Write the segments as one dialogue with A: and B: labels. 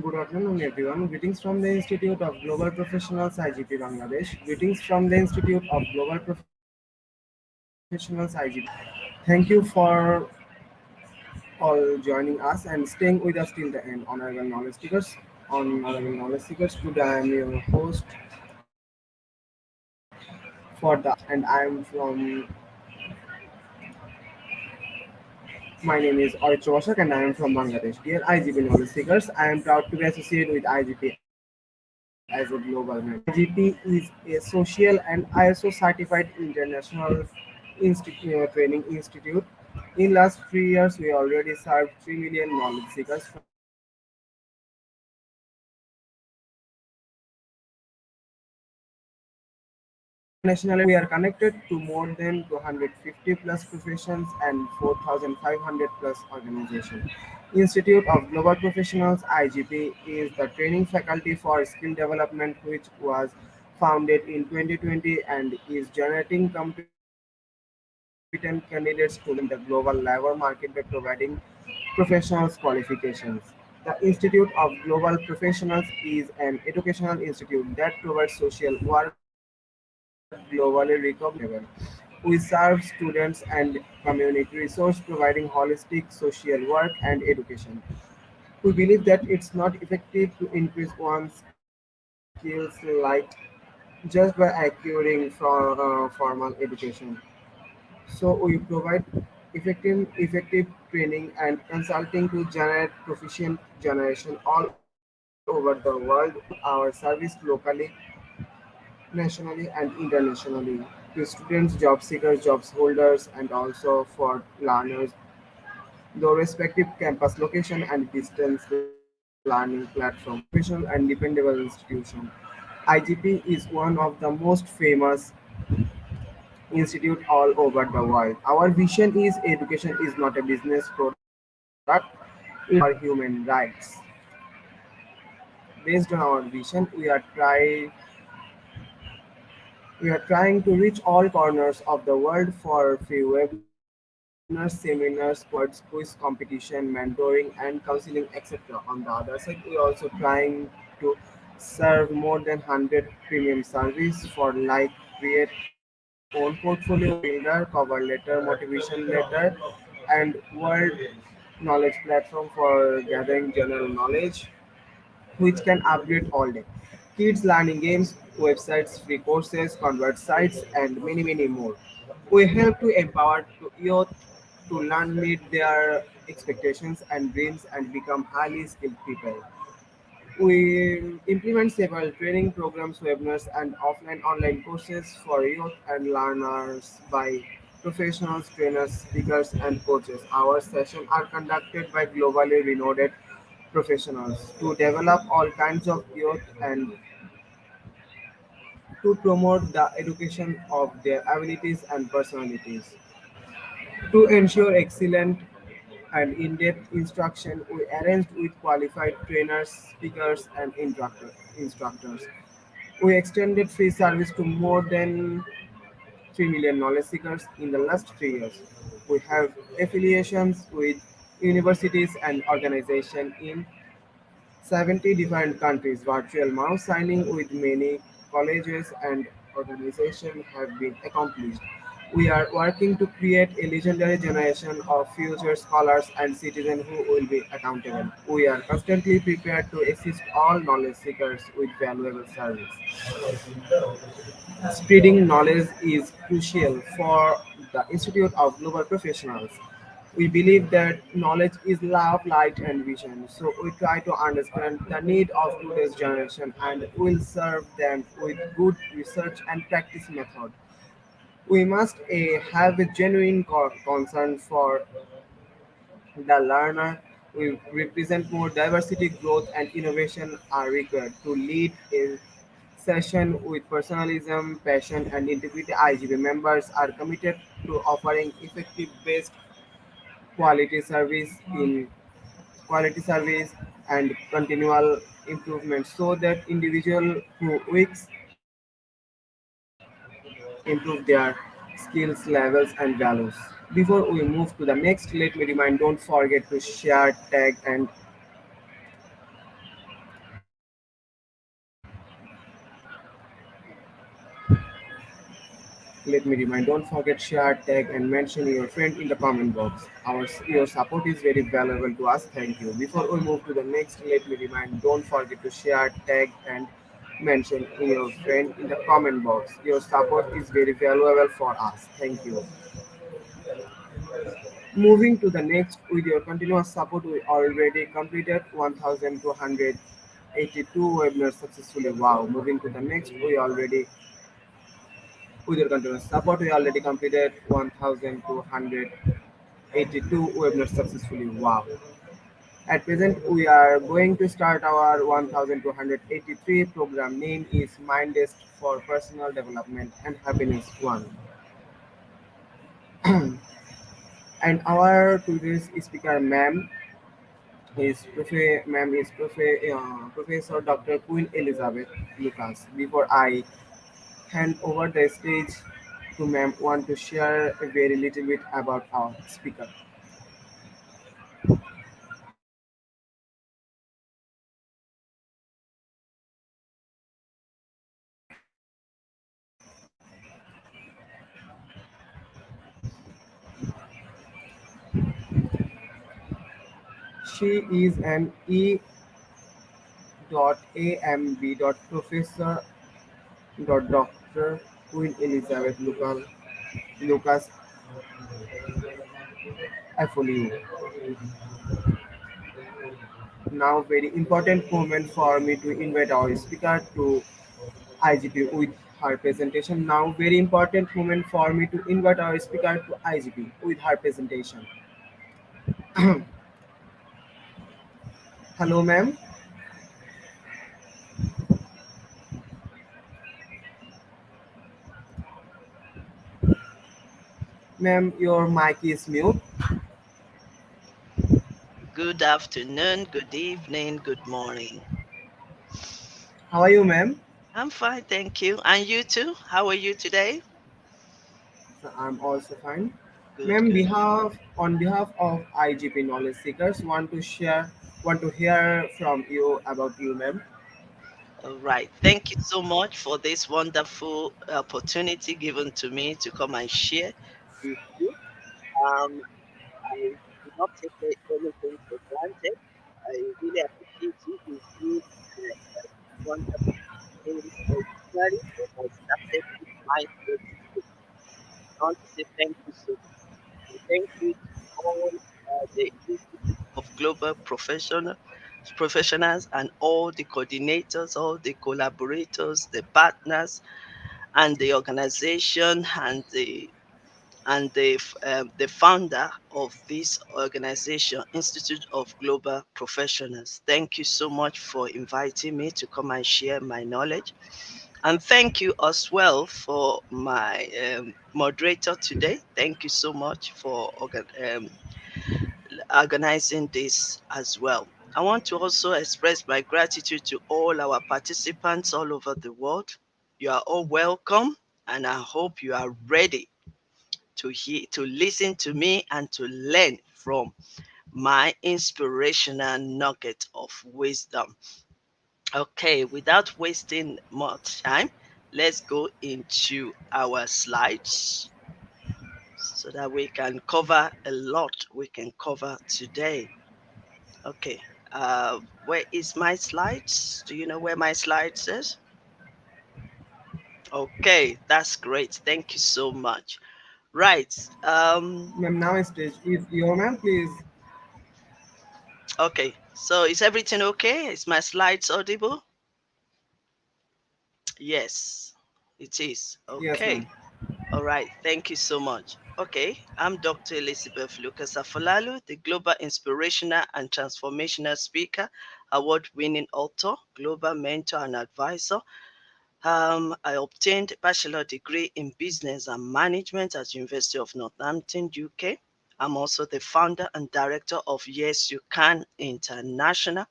A: Good afternoon, everyone. Greetings from the Institute of Global Professionals IGP Bangladesh. Greetings from the Institute of Global Professionals IGP. Thank you for all joining us and staying with us till the end. Honorable knowledge seekers. Today I am your host for the and I am from. My name is Aritra Vasak and I am from Bangladesh. Dear IGP knowledge seekers, I am proud to be associated with IGP as a global brand. IGP is a social and ISO certified international training institute. In last 3 years, we already served 3 million knowledge seekers from nationally and internationally. Internationally, we are connected to more than 250 plus professions and 4,500 plus organizations. Institute of Global Professionals (IGP) is the training faculty for skill development, which was founded in 2020 and is generating competent candidates to lead the global labor market by providing professionals qualifications. The Institute of Global Professionals is an educational institute that provides social work globally recognized at the national level. We serve students and community resource providing holistic social work and education. We believe that it's not effective to increase one's skills like just by acquiring formal education. So we provide effective training and consulting to generate proficient generation all over the world. We offer our service locally, nationally, and internationally to students, job seekers, jobs holders, and also for learners, the respective campus location and distance learning platform, professional and dependable institution. IGP is one of the most famous institute all over the world. Our vision is education is not a business product, it's our human rights. Based on our vision, we are trying to reach all corners of the world for free webinars, seminars, towards quiz competition, mentoring, and counseling, etc. On the other side, we also trying to serve more than 100 premium service for like create own portfolio builder, cover letter, motivation letter, and world knowledge platform for gathering general knowledge which can upgrade all day. Kids learning games, websites, free courses, convert sites, and many, many more. We help to empower to youth to learn, meet their expectations and dreams, and become highly skilled people. We implement several training programs, webinars, and offline online courses for youth and learners by professionals, trainers, speakers, and coaches. Our sessions are conducted by globally renowned professionals to develop all kinds of youth and to promote the education of their abilities and personalities. To ensure excellent and in-depth instruction, we arranged with qualified trainers, speakers, and instructors. We extended free service to more than 3 million knowledge seekers in the last 3 years. We have affiliations with universities and organizations in 70 different countries. Virtual mouse signing with many colleges and organizations have been accomplished. We are working to create a legendary generation of future scholars and citizens who will be accountable. We are constantly prepared to assist all knowledge seekers with valuable service. Spreading knowledge is crucial for the Institute of Global Professionals. We believe that knowledge is love, light, and vision. So we try to understand the need of today's generation and will serve them with good research and practice method. We must have a genuine concern for the learner. We represent more diversity, growth, and innovation are required to lead a session with personalism, passion, and integrity. IGB members are committed to offering effective, best quality service in quality service and continual improvement so that individual who weeks improve their skills levels and values. Before we move to the next, let me remind, don't forget to share, tag, and let me remind, don't forget share, tag, and mention your friend in the comment box. Your support is very valuable to us. Thank you. Before we move to the next, let me remind, don't forget to share, tag, and mention your friend in the comment box. Your support is very valuable for us. Thank you. Moving to the next, with your continuous support, we already completed 1,282 webinars successfully. Wow. Moving to the next, with your continuous support, we already completed 1,282 webinars successfully. Wow. At present, we are going to start our 1,283 program. Name is Mindest for Personal Development and Happiness 1. And our today's speaker, Professor Dr. Queen Elizabeth Lucas. Before I hand over the stage to ma'am, want to share a very little bit about our speaker. She is an E.amb. Professor Dr. Queen Elizabeth Lucas FOU. Now, very important moment for me to invite our speaker to IGP with her presentation. Now, very important moment for me to invite our speaker to IGP with her presentation. Hello, ma'am. Ma'am, your mic is mute.
B: Good afternoon, good evening, good morning.
A: How are you, ma'am?
B: I'm fine, thank you. And you too? How are you today?
A: So I'm also fine.
B: Good,
A: Ma'am,
B: good.
A: on behalf of IGP Knowledge Seekers, want to hear from you about you, ma'am.
B: All right. Thank you so much for this wonderful opportunity given to me to come and share with you. Um, I do not take anything for granted. I really appreciate you. It's been wonderful things originally when I started this mindset. I want to say thank you so much. And thank you to all the Institute of Global Professionals and all the coordinators, all the collaborators, the partners, and the organization and the founder of this organization, Institute of Global Professionals. Thank you so much for inviting me to come and share my knowledge. And thank you as well for my moderator today. Thank you so much for organizing this as well. I want to also express my gratitude to all our participants all over the world. You are all welcome, and I hope you are ready to listen to me and to learn from my inspirational nugget of wisdom. Okay, without wasting much time, let's go into our slides so that we can cover a lot we can cover today. Okay, where is my slides? Do you know where my slides is? Okay, that's great. Thank you so much. Right.
A: Ma'am, now stage is your ma'am, please.
B: Okay. So is everything okay? Is my slides audible? Yes, it is.
A: Yes, ma'am.
B: Okay. All right. Thank you so much. Okay. I'm Dr. Elizabeth Lucas Afolalu, the Global Inspirational and Transformational Speaker, award-winning author, global mentor and advisor. I obtained a bachelor degree in business and management at University of Northampton, UK. I'm also the founder and director of Yes You Can International,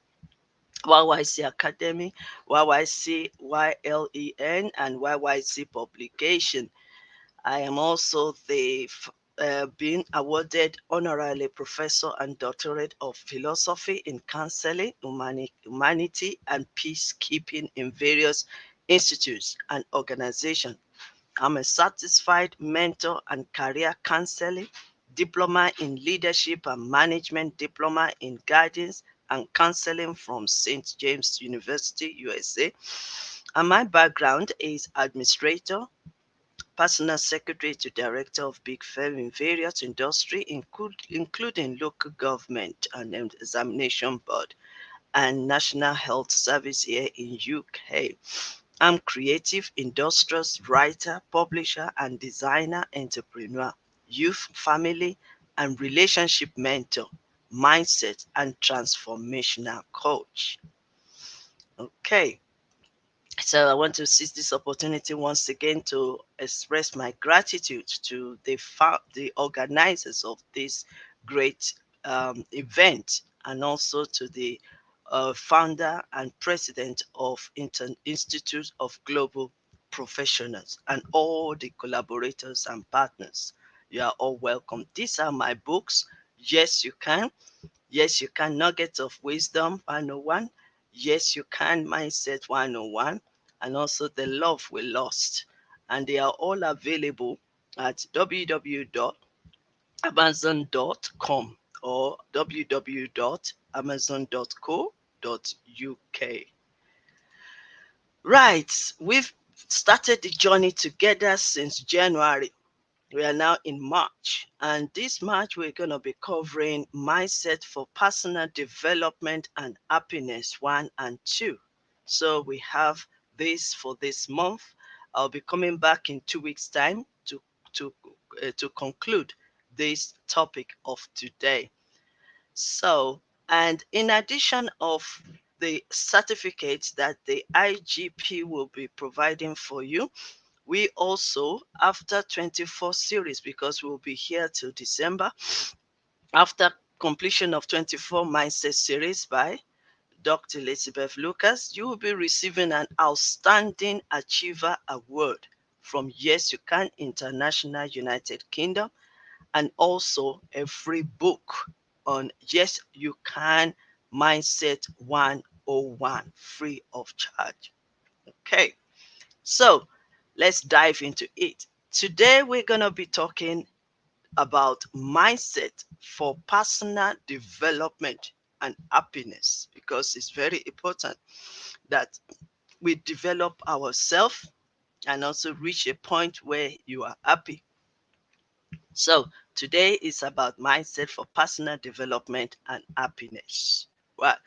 B: YYC Academy, YYC YLEN, and YYC Publication. I am also being awarded honorary professor and doctorate of philosophy in counseling, humanity, and peacekeeping in various institutes and organizations. I'm a satisfied mentor and career counseling, diploma in leadership and management, diploma in guidance and counseling from St. James University, USA. And my background is administrator, personal secretary to director of big firm in various industry, including local government and examination board and national health service here in UK. I'm creative, industrious, writer, publisher, and designer, entrepreneur, youth, family, and relationship mentor, mindset, and transformational coach. Okay. So I want to seize this opportunity once again to express my gratitude to the organizers of this great event, and also to the founder and president of Institute of Global Professionals and all the collaborators and partners. You are all welcome. These are my books. Yes, you can. Yes, you can. Nuggets of Wisdom 101. Yes, you can. Mindset 101. And also The Love We Lost. And they are all available at www.amazon.com or www.amazon.co.uk. Right. We've started the journey together since January. We are now in March, and this March we're going to be covering mindset for personal development and happiness 1 and 2. So we have this for this month. I'll be coming back in 2 weeks' time to conclude this topic of today. So, and in addition of the certificates that the IGP will be providing for you, we also, after 24 series, because we'll be here till December, after completion of 24 mindset series by Dr. Elizabeth Lucas, you will be receiving an Outstanding Achiever Award from Yes You Can International United Kingdom, and also a free book on Yes You Can Mindset 101, free of charge. Okay. So let's dive into it. Today, we're going to be talking about mindset for personal development and happiness, because it's very important that we develop ourselves and also reach a point where you are happy. So today is about mindset for personal development and happiness. Well,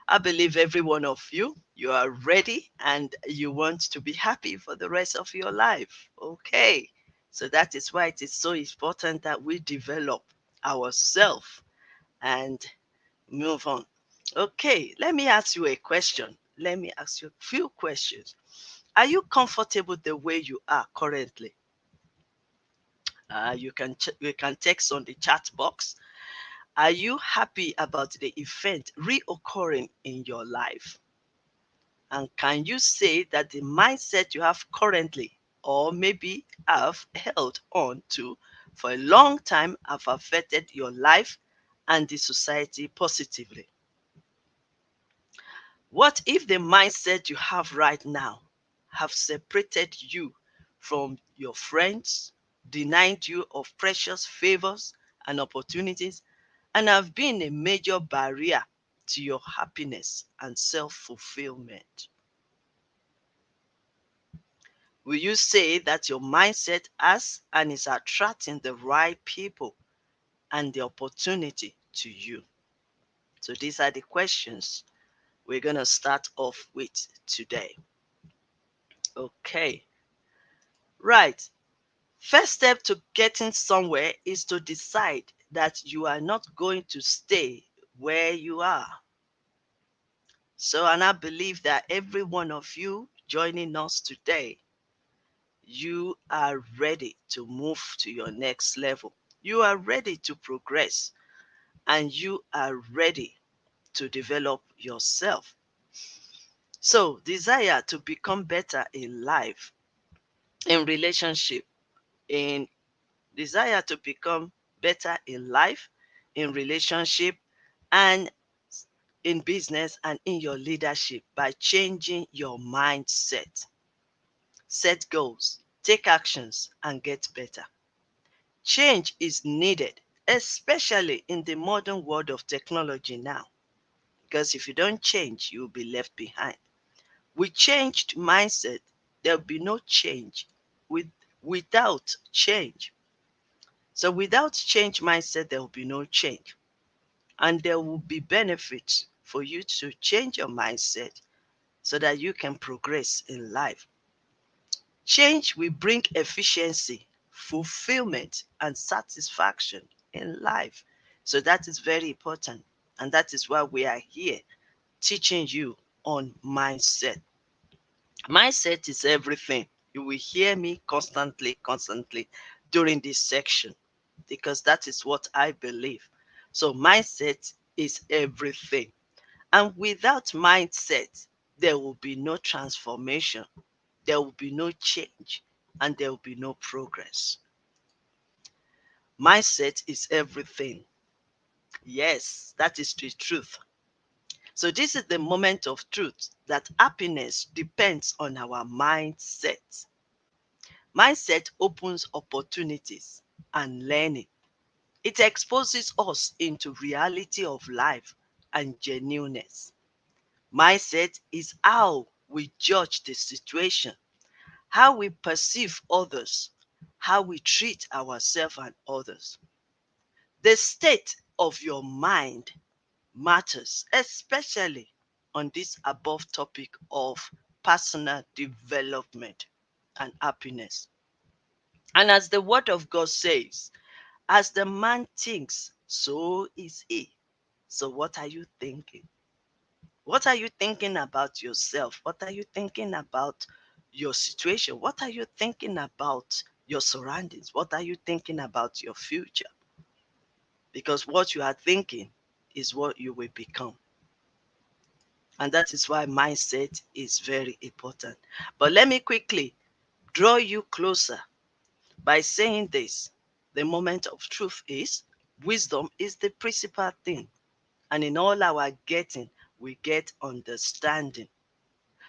B: I believe every one of you are ready and you want to be happy for the rest of your life. Okay. So that is why it is so important that we develop ourselves and move on. Okay. Let me ask you a question. Let me ask you a few questions. Are you comfortable the way you are currently? You can text on the chat box. Are you happy about the event reoccurring in your life? And can you say that the mindset you have currently, or maybe have held on to for a long time, have affected your life and the society positively. What if the mindset you have right now have separated you from your friends, denied you of precious favors and opportunities, and have been a major barrier to your happiness and self-fulfillment? Will you say that your mindset has and is attracting the right people and the opportunity to you? So these are the questions we're going to start off with today. Okay, right. First step to getting somewhere is to decide that you are not going to stay where you are. So, and I believe that every one of you joining us today, you are ready to move to your next level. You are ready to progress and you are ready to develop yourself. So, desire to become better in life, in relationship, in desire to become better in life, in relationship, and in business and in your leadership by changing your mindset. Set goals, take actions, and get better. Change is needed, especially in the modern world of technology now, because if you don't change, you'll be left behind. With changed mindset, there'll be no change without change. So without change mindset, there will be no change. And there will be benefits for you to change your mindset so that you can progress in life. Change will bring efficiency, fulfillment, and satisfaction in life. So that is very important. And that is why we are here teaching you on mindset. Mindset is everything. You will hear me constantly during this section because that is what I believe. So, mindset is everything. And without mindset, there will be no transformation, there will be no change, and there will be no progress. Mindset is everything. Yes, that is the truth. So, this is the moment of truth that happiness depends on our mindset. Mindset opens opportunities and learning. It exposes us into reality of life and genuineness. Mindset is how we judge the situation, how we perceive others, how we treat ourselves and others. The state of your mind matters, especially on this above topic of personal development and happiness. And as the word of God says, as the man thinks, so is he. So, what are you thinking? What are you thinking about yourself? What are you thinking about your situation? What are you thinking about your surroundings? What are you thinking about your future? Because what you are thinking is what you will become. And that is why mindset is very important. But let me quickly draw you closer by saying this. The moment of truth is wisdom is the principal thing. And in all our getting, we get understanding.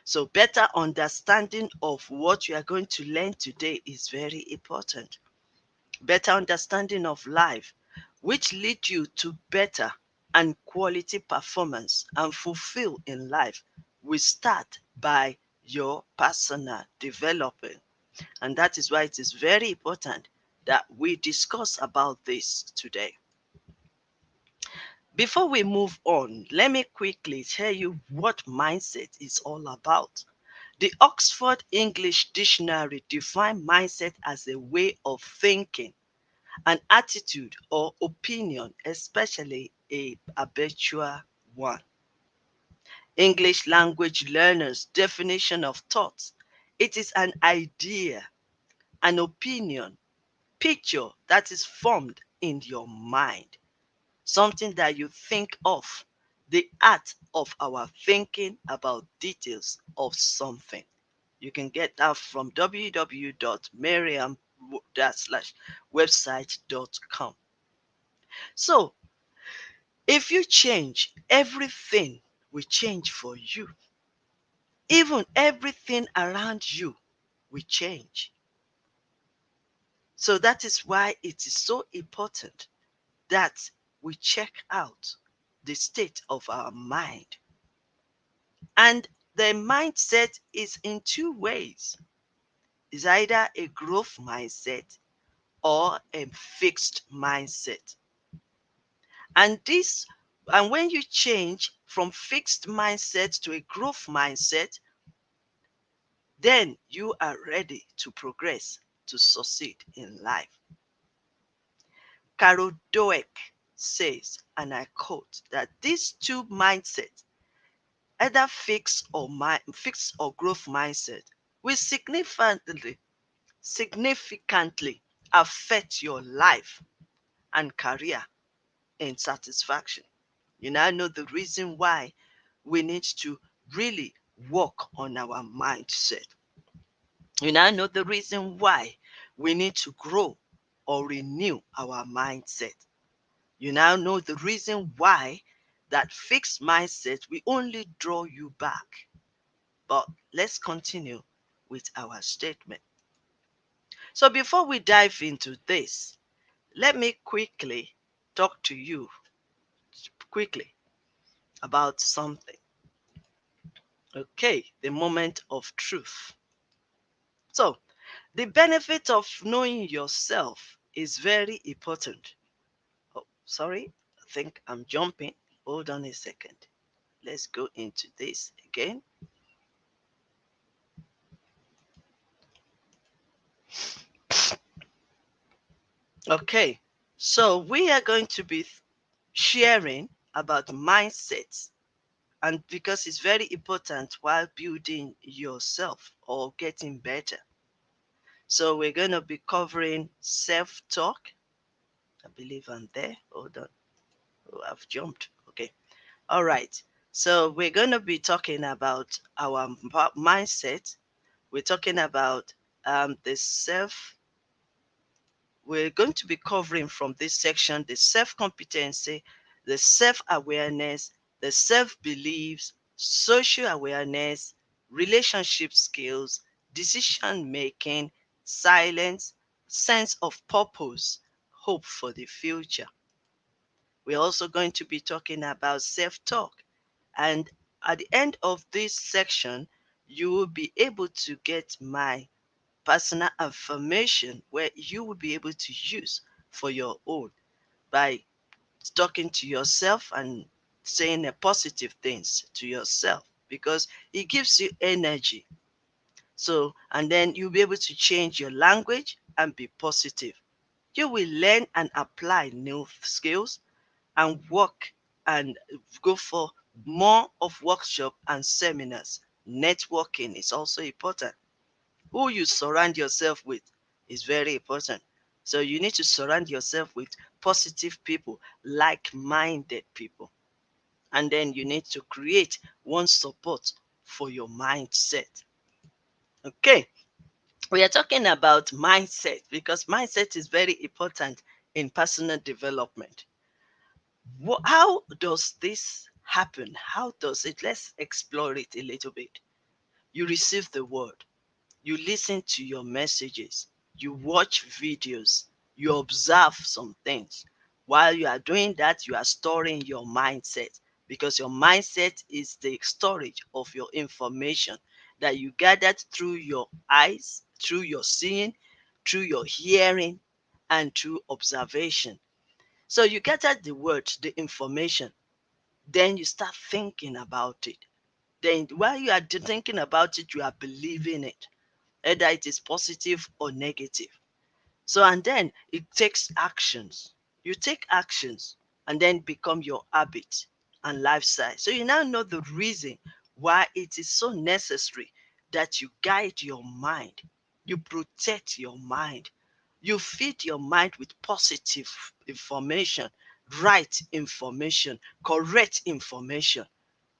B: So, better understanding of what you are going to learn today is very important. Better understanding of life, which lead you to better and quality performance and fulfill in life, will start by your personal development. And that is why it is very important that we discuss about this today. Before we move on, let me quickly tell you what mindset is all about. The Oxford English Dictionary defines mindset as a way of thinking, an attitude or opinion, especially a habitual one. English language learners' definition of thought. It is an idea, an opinion, picture that is formed in your mind, something that you think of, the art of our thinking about details of something. You can get that from www.merriam-website.com. So, If you change, everything will change for you. Even everything around you will change. So that is why it is so important that we check out the state of our mind. And the mindset is in two ways. It's either a growth mindset or a fixed mindset. And this and when you change from fixed mindset to a growth mindset, then you are ready to progress, to succeed in life. Carol Dweck says, and I quote, that these two mindsets, either fixed or growth mindset, will significantly affect your life and career and satisfaction. You now know the reason why we need to really work on our mindset. You now know the reason why we need to grow or renew our mindset. You now know the reason why that fixed mindset will only draw you back. But let's continue with our statement. So before we dive into this, let me quickly talk to you quickly about something. Okay, the moment of truth. So, the benefit of knowing yourself is very important. Oh, sorry, I think I'm jumping. Hold on a second. Let's go into this again. Okay, so we are going to be sharing about mindsets, and because it's very important while building yourself or getting better. So we're going to be covering self-talk. I believe I'm there. Hold on. Oh, I've jumped. Okay. All right. So we're going to be talking about our mindset. We're talking about the self. We're going to be covering from this section the self competency, the self awareness, the self beliefs, social awareness, relationship skills, decision making, silence, sense of purpose, hope for the future. We're also going to be talking about self talk. And at the end of this section, you will be able to get my personal affirmation where you will be able to use for your own by talking to yourself and saying positive things to yourself because it gives you energy. So, and then you'll be able to change your language and be positive. You will learn and apply new skills and work and go for more of workshop and seminars. Networking is also important. Who you surround yourself with is very important. So you need to surround yourself with positive people, like-minded people. And then you need to create one support for your mindset. Okay, we are talking about mindset because mindset is very important in personal development. How does this happen? How does it? Let's explore it a little bit. You receive the word, you listen to your messages, you watch videos, you observe some things. While you are doing that, you are storing your mindset because your mindset is the storage of your information that you gathered through your eyes, through your seeing, through your hearing, and through observation. So you gathered the word, the information, then you start thinking about it. Then while you are thinking about it, you are believing it, either it is positive or negative. So, and then it takes actions. You take actions and then become your habit and lifestyle. So you now know the reason why it is so necessary that you guide your mind, you protect your mind, you feed your mind with positive information, right information, correct information.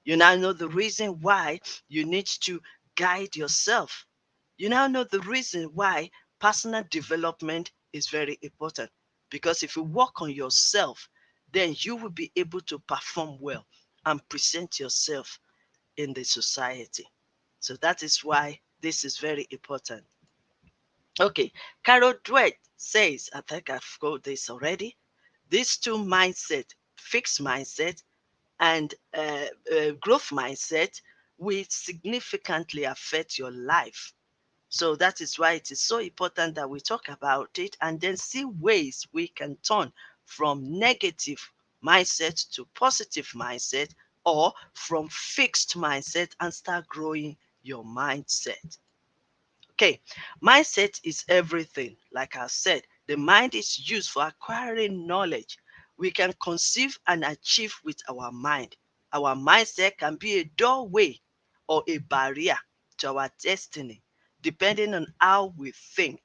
B: You now know the reason why you need to guide yourself. You now know the reason why personal development is very important. Because if you work on yourself, then you will be able to perform well and present yourself in the society. So that is why this is very important. Okay, Carol Dweck says, I think I've got this already. These two mindset, fixed mindset and growth mindset, will significantly affect your life. So that is why it is so important that we talk about it and then see ways we can turn from negative mindset to positive mindset, or from fixed mindset and start growing your mindset. Okay, mindset is everything. Like I said, the mind is used for acquiring knowledge. We can conceive and achieve with our mind. Our mindset can be a doorway or a barrier to our destiny, depending on how we think.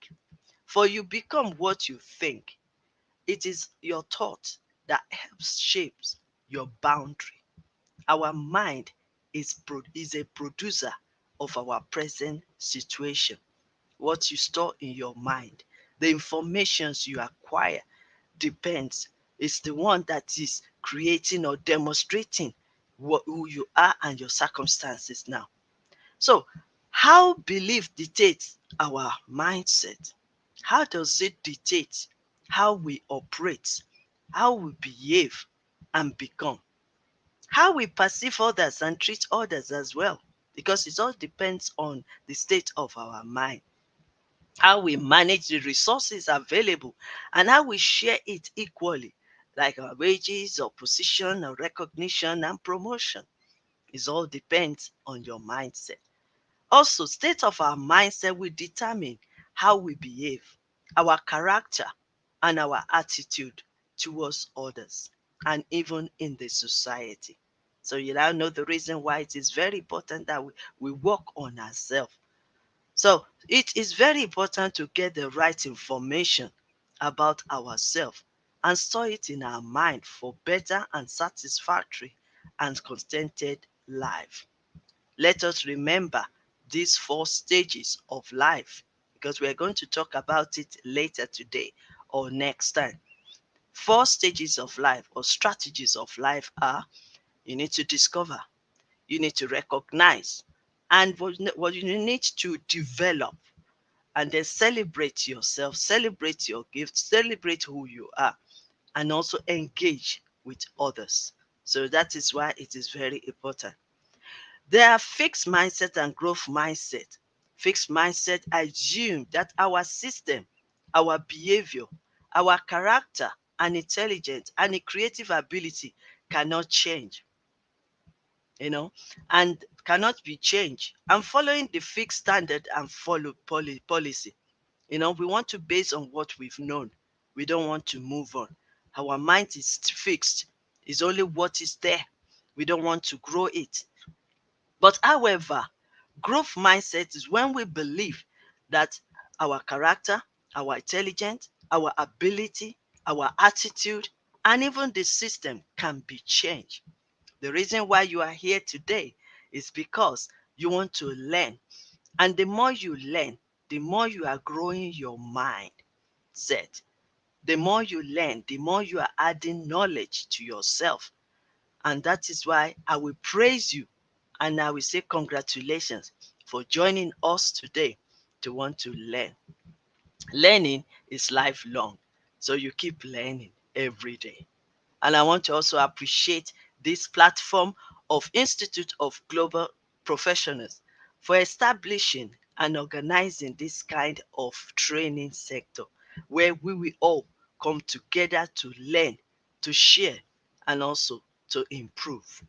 B: For you become what you think. It is your thought that helps shapes your boundary. Our mind is a producer of our present situation. What you store in your mind, the informations you acquire depends. It's the one that is creating or demonstrating who you are and your circumstances now. So, how belief dictates our mindset? How does it dictate how we operate, how we behave and become, how we perceive others and treat others as well? Because it all depends on the state of our mind, how we manage the resources available, and how we share it equally, like our wages or position or recognition and promotion. It all depends on your mindset. Also, state of our mindset will determine how we behave, our character, and our attitude towards others, and even in the society. So you now know the reason why it is very important that we work on ourselves. So it is very important to get the right information about ourselves and store it in our mind for better and satisfactory and contented life. Let us remember these four stages of life, because we're going to talk about it later today or next time. Four stages of life or strategies of life are: you need to discover, you need to recognize, and what you need to develop, and then celebrate yourself, celebrate your gifts, celebrate who you are, and also engage with others. So that is why it is very important. There are fixed mindset and growth mindset. Fixed mindset assume that our system, our behavior, our character and intelligence and the creative ability cannot change, you know, and cannot be changed. And following the fixed standard and follow policy. We want to base on what we've known. We don't want to move on. Our mind is fixed. It's only what is there. We don't want to grow it. But however, growth mindset is when we believe that our character, our intelligence, our ability, our attitude, and even the system can be changed. The reason why you are here today is because you want to learn. And the more you learn, the more you are growing your mind set. The more you learn, the more you are adding knowledge to yourself. And that is why I will praise you and I will say congratulations for joining us today to want to learn. Learning is lifelong, so you keep learning every day. And I want to also appreciate this platform of Institute of Global Professionals for establishing and organizing this kind of training sector where we will all come together to learn, to share, and also to improve.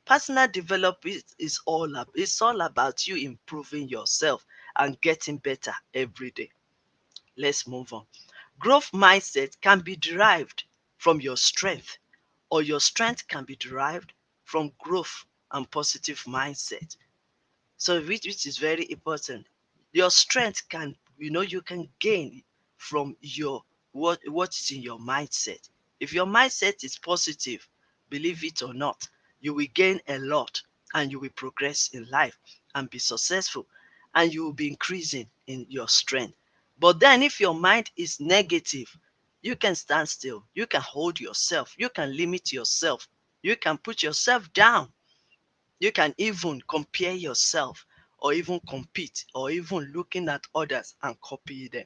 B: Personal development it's all about you improving yourself and getting better every day. Let's move on. Growth mindset can be derived from your strength, or your strength can be derived from growth and positive mindset. So which is very important. Your strength can, you can gain from your what is in your mindset. If your mindset is positive, believe it or not, you will gain a lot and you will progress in life and be successful, and you will be increasing in your strength. But then if your mind is negative, You can stand still. You can hold yourself. You can limit yourself. You can put yourself down. You can even compare yourself or even compete or even looking at others and copy them.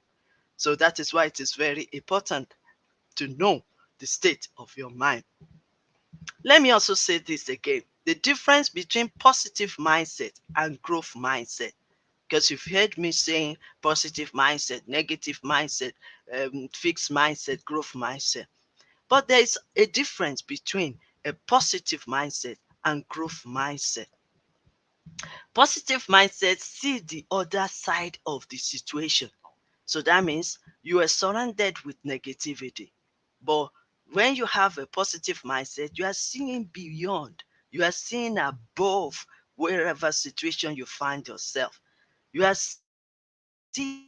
B: So that is why it is very important to know the state of your mind. Let me also say this again. The difference between positive mindset and growth mindset, because you've heard me saying positive mindset, negative mindset, fixed mindset, growth mindset. But there is a difference between a positive mindset and growth mindset. Positive mindset see the other side of the situation. So that means you are surrounded with negativity. But when you have a positive mindset, you are seeing beyond, you are seeing above wherever situation you find yourself. You are seeing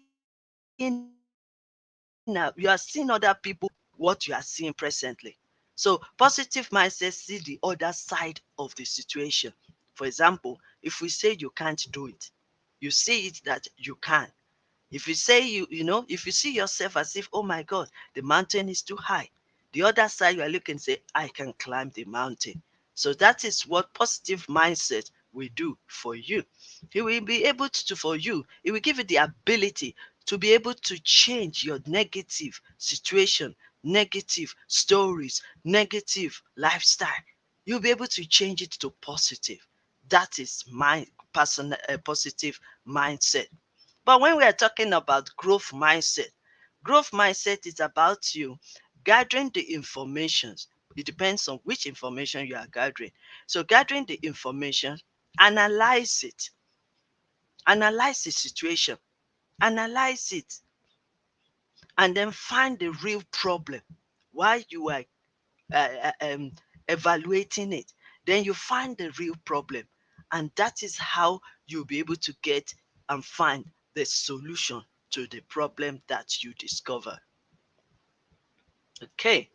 B: you are seeing other people what you are seeing presently. So positive mindset see the other side of the situation. For example, if we say you can't do it, you see it that you can. If you say if you see yourself as if, oh my God, the mountain is too high, the other side you are looking say, I can climb the mountain. So that is what positive mindset will do for you. It will be able to for you. It will give you the ability to be able to change your negative situation, negative stories, negative lifestyle. You'll be able to change it to positive. That is my personal positive mindset. But when we are talking about growth mindset is about you gathering the information. It depends on which information you are gathering. So gathering the information, analyze it, analyze the situation, analyze it, and then find the real problem while you are uh, uh, um, evaluating it. Then you find the real problem, and that is how you'll be able to get and find the solution to the problem that you discover. Okay,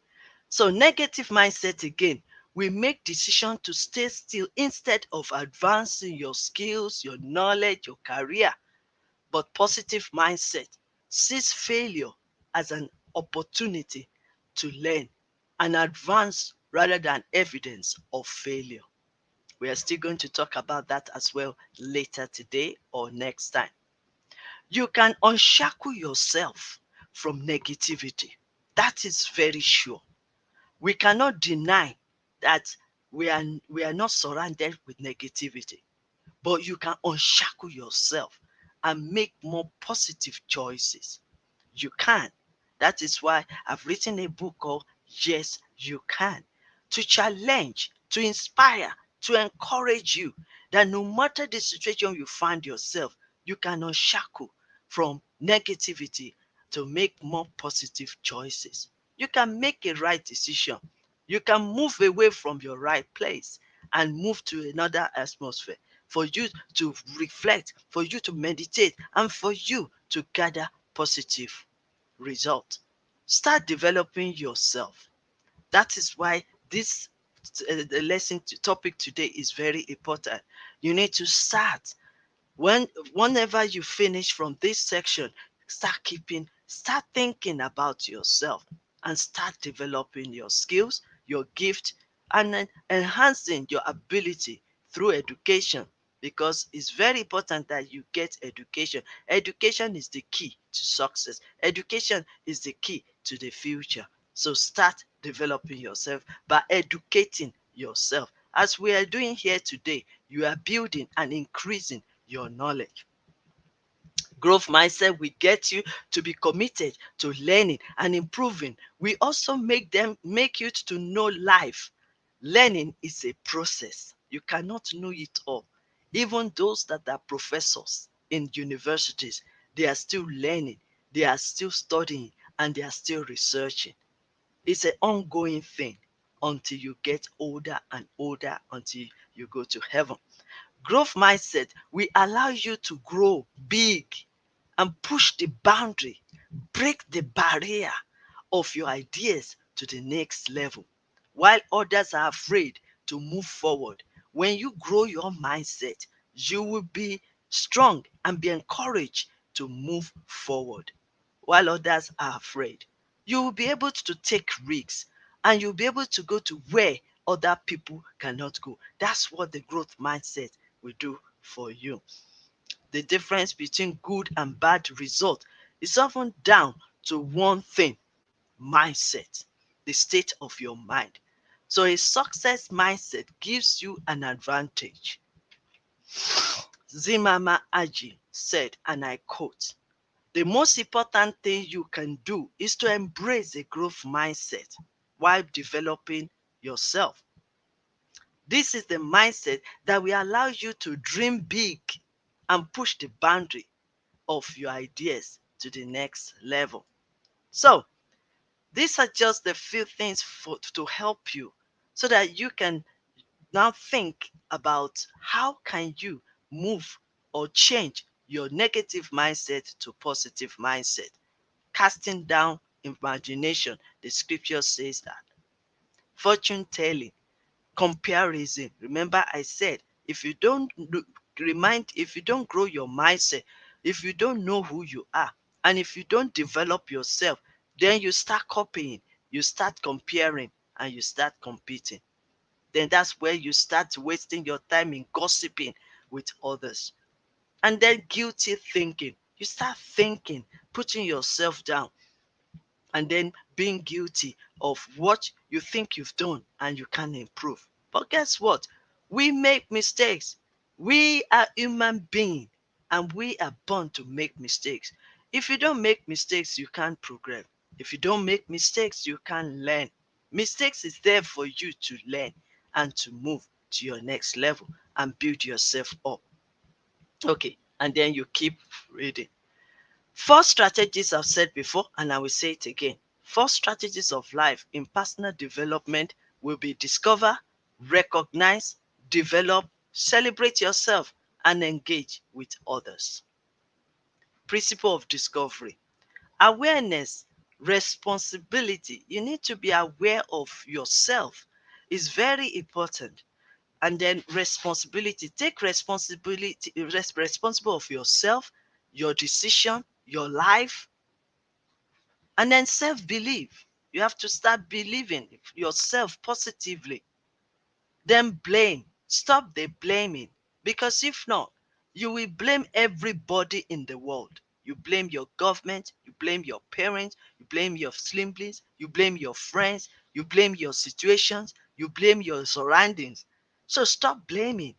B: so negative mindset again. We make decision to stay still instead of advancing your skills, your knowledge, your career. But positive mindset sees failure as an opportunity to learn and advance rather than evidence of failure. We are still going to talk about that as well later today or next time. You can unshackle yourself from negativity. That is very sure. We cannot deny that we are not surrounded with negativity, but you can unshackle yourself and make more positive choices. You can. That is why I've written a book called Yes, You Can, to challenge, to inspire, to encourage you that no matter the situation you find yourself, you can unshackle from negativity to make more positive choices. You can make a right decision. You can move away from your right place and move to another atmosphere for you to reflect, for you to meditate, and for you to gather positive result. Start developing yourself. That is why this the lesson topic today is very important. You need to start whenever you finish from this section, start thinking about yourself and start developing your skills, your gift, and then enhancing your ability through education, because it's very important that you get education. Education is the key to success. Education is the key to the future. So start developing yourself by educating yourself. As we are doing here today, you are building and increasing your knowledge. Growth mindset will get you to be committed to learning and improving. We also make you to know life. Learning is a process. You cannot know it all. Even those that are professors in universities, they are still learning, they are still studying, and they are still researching. It's an ongoing thing until you get older and older, until you go to heaven. Growth mindset will allow you to grow big and push the boundary, break the barrier of your ideas to the next level. While others are afraid to move forward, when you grow your mindset, you will be strong and be encouraged to move forward. While others are afraid, You will be able to take risks, and you'll be able to go to where other people cannot go. That's what the growth mindset will do for you. The difference between good and bad result is often down to one thing: mindset, the state of your mind. So a success mindset gives you an advantage. Zimama Aji said, and I quote, "The most important thing you can do is to embrace a growth mindset while developing yourself. This is the mindset that will allow you to dream big and push the boundary of your ideas to the next level." So, these are just the few things to help you so that you can now think about how can you move or change your negative mindset to positive mindset. Casting down imagination, the scripture says that. Fortune telling, comparison. Remember I said, if you don't if you don't grow your mindset, if you don't know who you are, and if you don't develop yourself, then you start copying, you start comparing, and you start competing. Then that's where you start wasting your time in gossiping with others. And then guilty thinking. You start thinking, putting yourself down, and then being guilty of what you think you've done and you can improve. But guess what? We make mistakes. We are human beings, and we are born to make mistakes. If you don't make mistakes, you can't progress. If you don't make mistakes, you can't learn. Mistakes is there for you to learn and to move to your next level and build yourself up. Okay, and then you keep reading. Four strategies I've said before, and I will say it again. Four strategies of life in personal development will be: discover, recognize, develop, celebrate yourself, and engage with others. Principle of discovery: awareness, responsibility. You need to be aware of yourself. It's very important. And then responsibility. Take responsibility, responsible of yourself, your decision, your life. And then self-belief. You have to start believing yourself positively. Then blame. Stop the blaming. Because if not, you will blame everybody in the world. You blame your government, you blame your parents, you blame your siblings, you blame your friends, you blame your situations, you blame your surroundings. So stop blaming.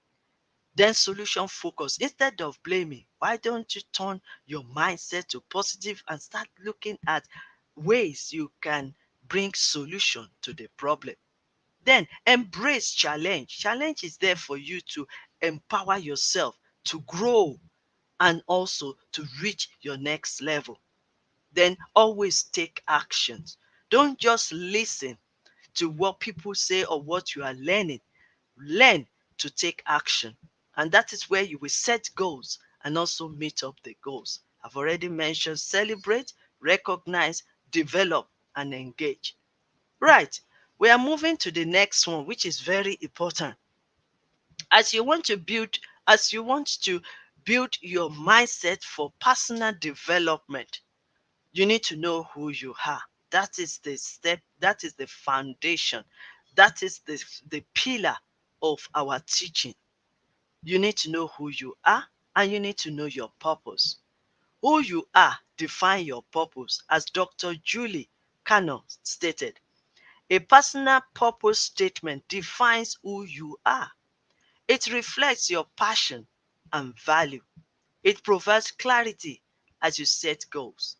B: Then solution focus. Instead of blaming, why don't you turn your mindset to positive and start looking at ways you can bring solution to the problem? Then embrace challenge. Challenge is there for you to empower yourself to grow and also to reach your next level. Then always take actions. Don't just listen to what people say or what you are learning. Learn to take action. And that is where you will set goals and also meet up the goals. I've already mentioned celebrate, recognize, develop, and engage. Right. We are moving to the next one, which is very important. As you want to build, as you want to build your mindset for personal development, you need to know who you are. That is the step, that is the foundation, that is the pillar of our teaching. You need to know who you are, and you need to know your purpose. Who you are define your purpose, as Dr. Julie Cano stated. A personal purpose statement defines who you are. It reflects your passion and value. It provides clarity as you set goals.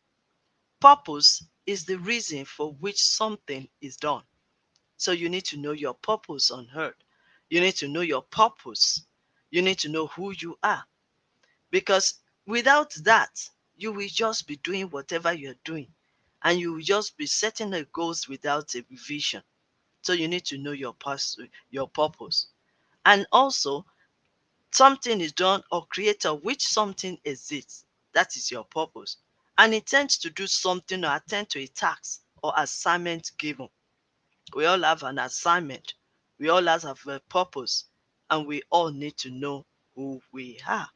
B: Purpose is the reason for which something is done. So you need to know your purpose on earth. You need to know your purpose. You need to know who you are. Because without that, you will just be doing whatever you're doing. And you will just be setting the goals without a vision. So you need to know your purpose. And also, something is done or created of which something exists. That is your purpose. And it tends to do something or attend to a task or assignment given. We all have an assignment. We all have a purpose. And we all need to know who we are.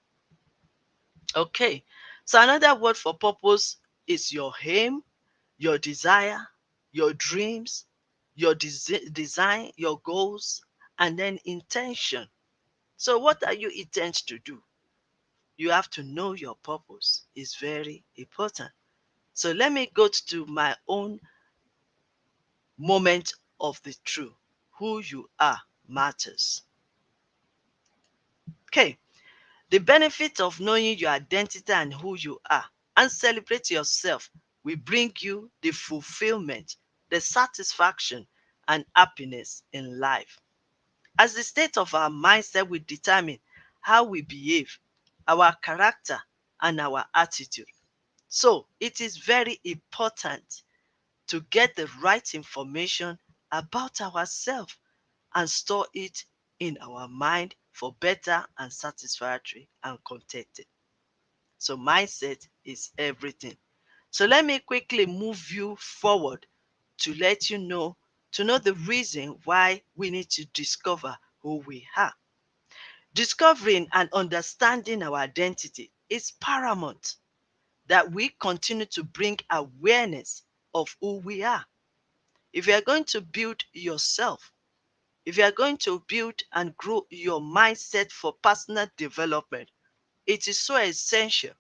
B: Okay. So another word for purpose is your aim, your desire, your dreams, your design, your goals, and then intention. So, what are you intent to do? You have to know your purpose is very important. So, let me go to my own moment of the truth. Who you are matters. Okay, the benefit of knowing your identity and who you are and celebrate yourself will bring you the fulfillment, the satisfaction, and happiness in life. As the state of our mindset will determine how we behave, our character, and our attitude. So it is very important to get the right information about ourselves and store it in our mind for better and satisfactory and contented. So mindset is everything. So let me quickly move you forward to let you know to know the reason why we need to discover who we are. Discovering and understanding our identity is paramount that we continue to bring awareness of who we are. If you are going to build yourself, if you are going to build and grow your mindset for personal development, it is so essential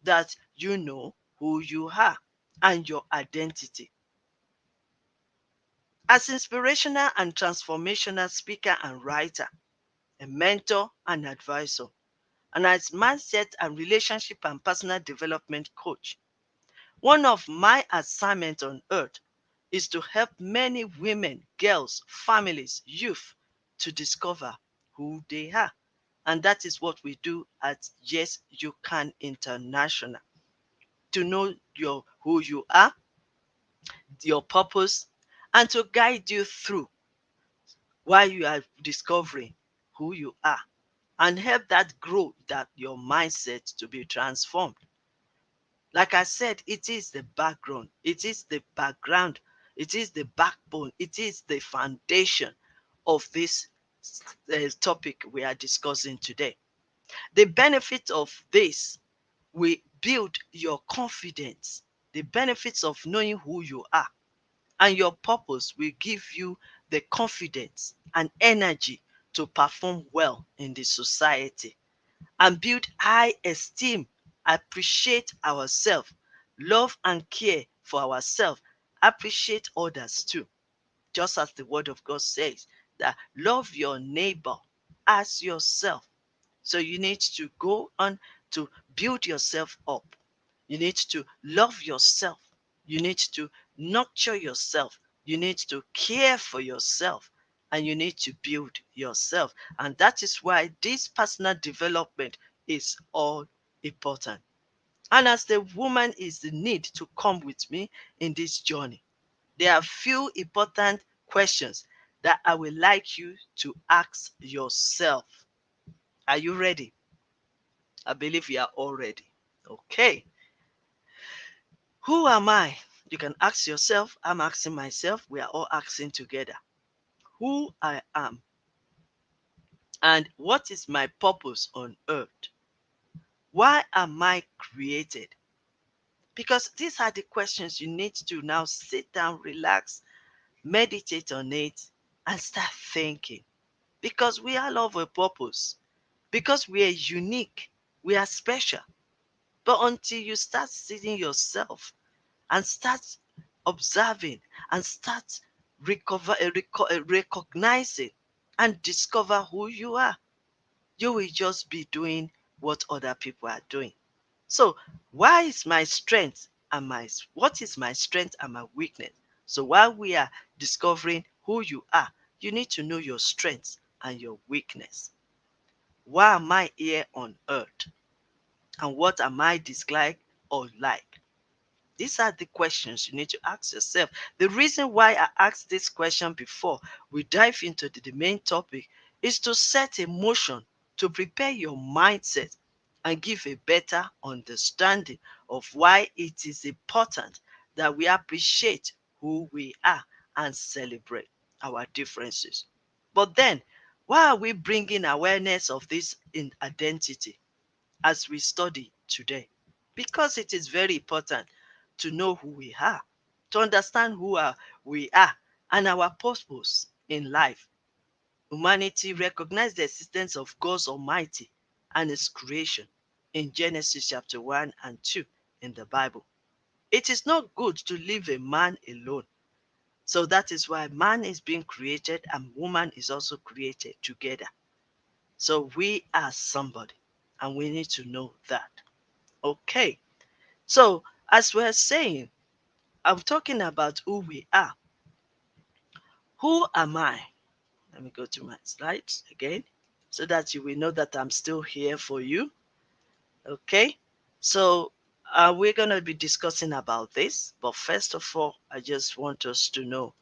B: that you know who you are and your identity. As inspirational and transformational speaker and writer, a mentor and advisor, and as mindset and relationship and personal development coach, one of my assignments on earth is to help many women, girls, families, youth to discover who they are. And that is what we do at Yes You Can International. To know who you are, your purpose, and to guide you through while you are discovering who you are and help that grow that your mindset to be transformed. Like I said, it is the background, it is the background, it is the backbone, it is the foundation of this topic we are discussing today. The benefit of this will build your confidence. The benefits of knowing who you are and your purpose will give you the confidence and energy to perform well in the society and build high esteem, appreciate ourselves, love and care for ourselves, appreciate others too. Just as the word of God says, that love your neighbor as yourself. So you need to go on to build yourself up. You need to love yourself. You need to nurture yourself. You need to care for yourself. And you need to build yourself. And that is why this personal development is all important. And as the woman is the need to come with me in this journey, there are few important questions that I would like you to ask yourself. Are you ready? I believe you are all ready. Okay. Who am I? You can ask yourself. I'm asking myself. We are all asking together. Who I am and what is my purpose on earth? Why am I created? Because these are the questions you need to now sit down, relax, meditate on it, and start thinking. Because we all have a purpose. Because we are unique. We are special. But until you start seeing yourself and start observing and start recognizing and discover who you are, you will just be doing what other people are doing. So, why is my strength and what is my strength and my weakness? So, while we are discovering who you are, you need to know your strengths and your weakness. Why am I here on earth? And what am I dislike or like? These are the questions you need to ask yourself. The reason why I asked this question before we dive into the main topic is to set a motion to prepare your mindset and give a better understanding of why it is important that we appreciate who we are and celebrate our differences. But then, why are we bringing awareness of this in identity as we study today? Because it is very important to know who we are, to understand we are and our purpose in life. Humanity recognized the existence of God's Almighty and His creation in Genesis chapter 1 and 2 in the Bible. It is not good to leave a man alone. So that is why man is being created and woman is also created together. So we are somebody and we need to know that. Okay. So as we're saying, I'm talking about who we are. Who am I? Let me go to my slides again so that you will know that I'm still here for you. Okay. So we're going to be discussing about this. But first of all, I just want us to know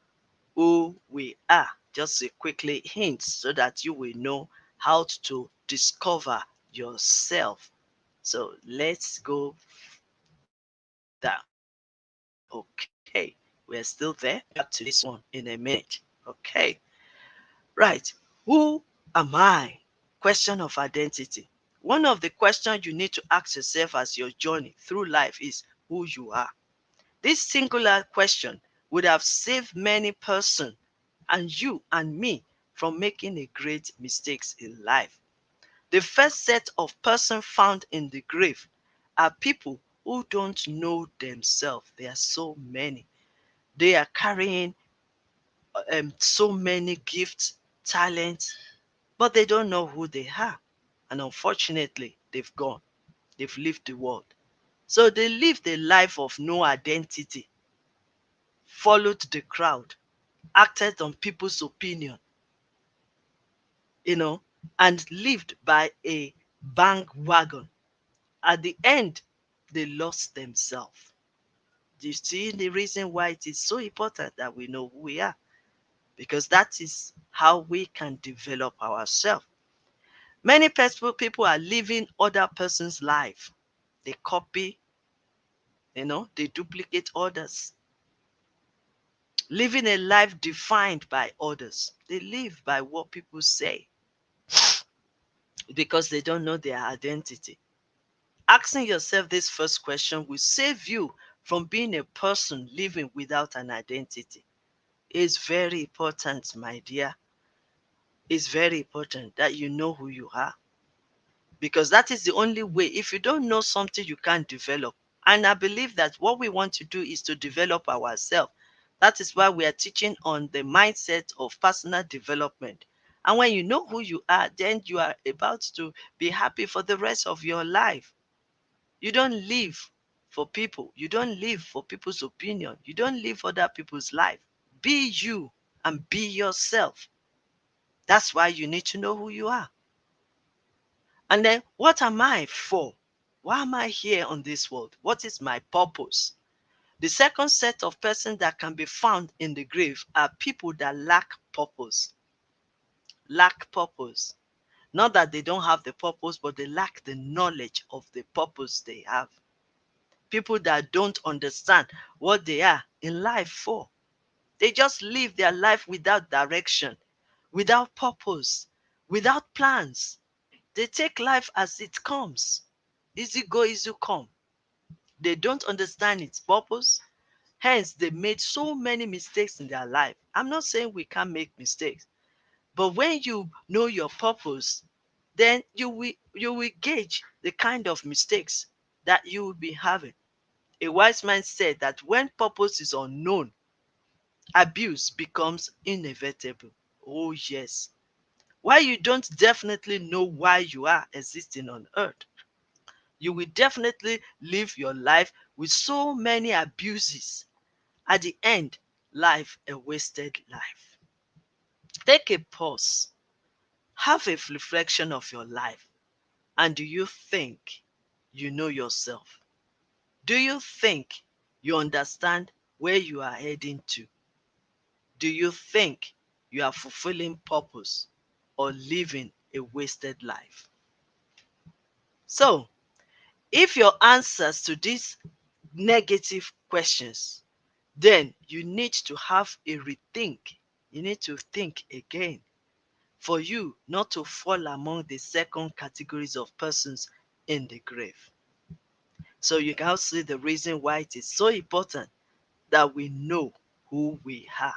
B: who we are. Just a quickly hint so that you will know how to discover yourself. So let's go down. Okay. We're still there. Back to this one in a minute. Okay. Right. Who am I? Question of identity. One of the questions you need to ask yourself as your journey through life is who you are. This singular question would have saved many persons and you and me from making a great mistakes in life. The first set of persons found in the grave are people who don't know themselves. There are so many. They are carrying so many gifts, talents, but they don't know who they are. And unfortunately, they've gone. They've left the world. So they lived a life of no identity, followed the crowd, acted on people's opinion, you know, and lived by a bandwagon. At the end, they lost themselves. Do you see the reason why it is so important that we know who we are? Because that is how we can develop ourselves. Many people are living other person's life. They copy, they duplicate others. Living a life defined by others. They live by what people say because they don't know their identity. Asking yourself this first question will save you from being a person living without an identity. It's very important, my dear. It's very important that you know who you are because that is the only way. If you don't know something, you can't develop. And I believe that what we want to do is to develop ourselves. That is why we are teaching on the mindset of personal development. And when you know who you are, then you are about to be happy for the rest of your life. You don't live for people. You don't live for people's opinion. You don't live for other people's life. Be you and be yourself. That's why you need to know who you are. And then, what am I for? Why am I here on this world? What is my purpose? The second set of persons that can be found in the grave are people that lack purpose. Lack purpose. Not that they don't have the purpose, but they lack the knowledge of the purpose they have. People that don't understand what they are in life for. They just live their life without direction, without purpose, without plans. They take life as it comes. Easy go, easy come. They don't understand its purpose. Hence, they made so many mistakes in their life. I'm not saying we can't make mistakes, but when you know your purpose, then you will gauge the kind of mistakes that you will be having. A wise man said that when purpose is unknown, abuse becomes inevitable. Oh, yes. Why you don't definitely know why you are existing on earth, you will definitely live your life with so many abuses. At the end, life a wasted life. Take a pause. Have a reflection of your life. And do you think you know yourself? Do you think you understand where you are heading to? Do you think you are fulfilling purpose or living a wasted life? So, if your answers to these negative questions, then you need to have a rethink. You need to think again for you not to fall among the second categories of persons in the grave. So you can see the reason why it is so important that we know who we are.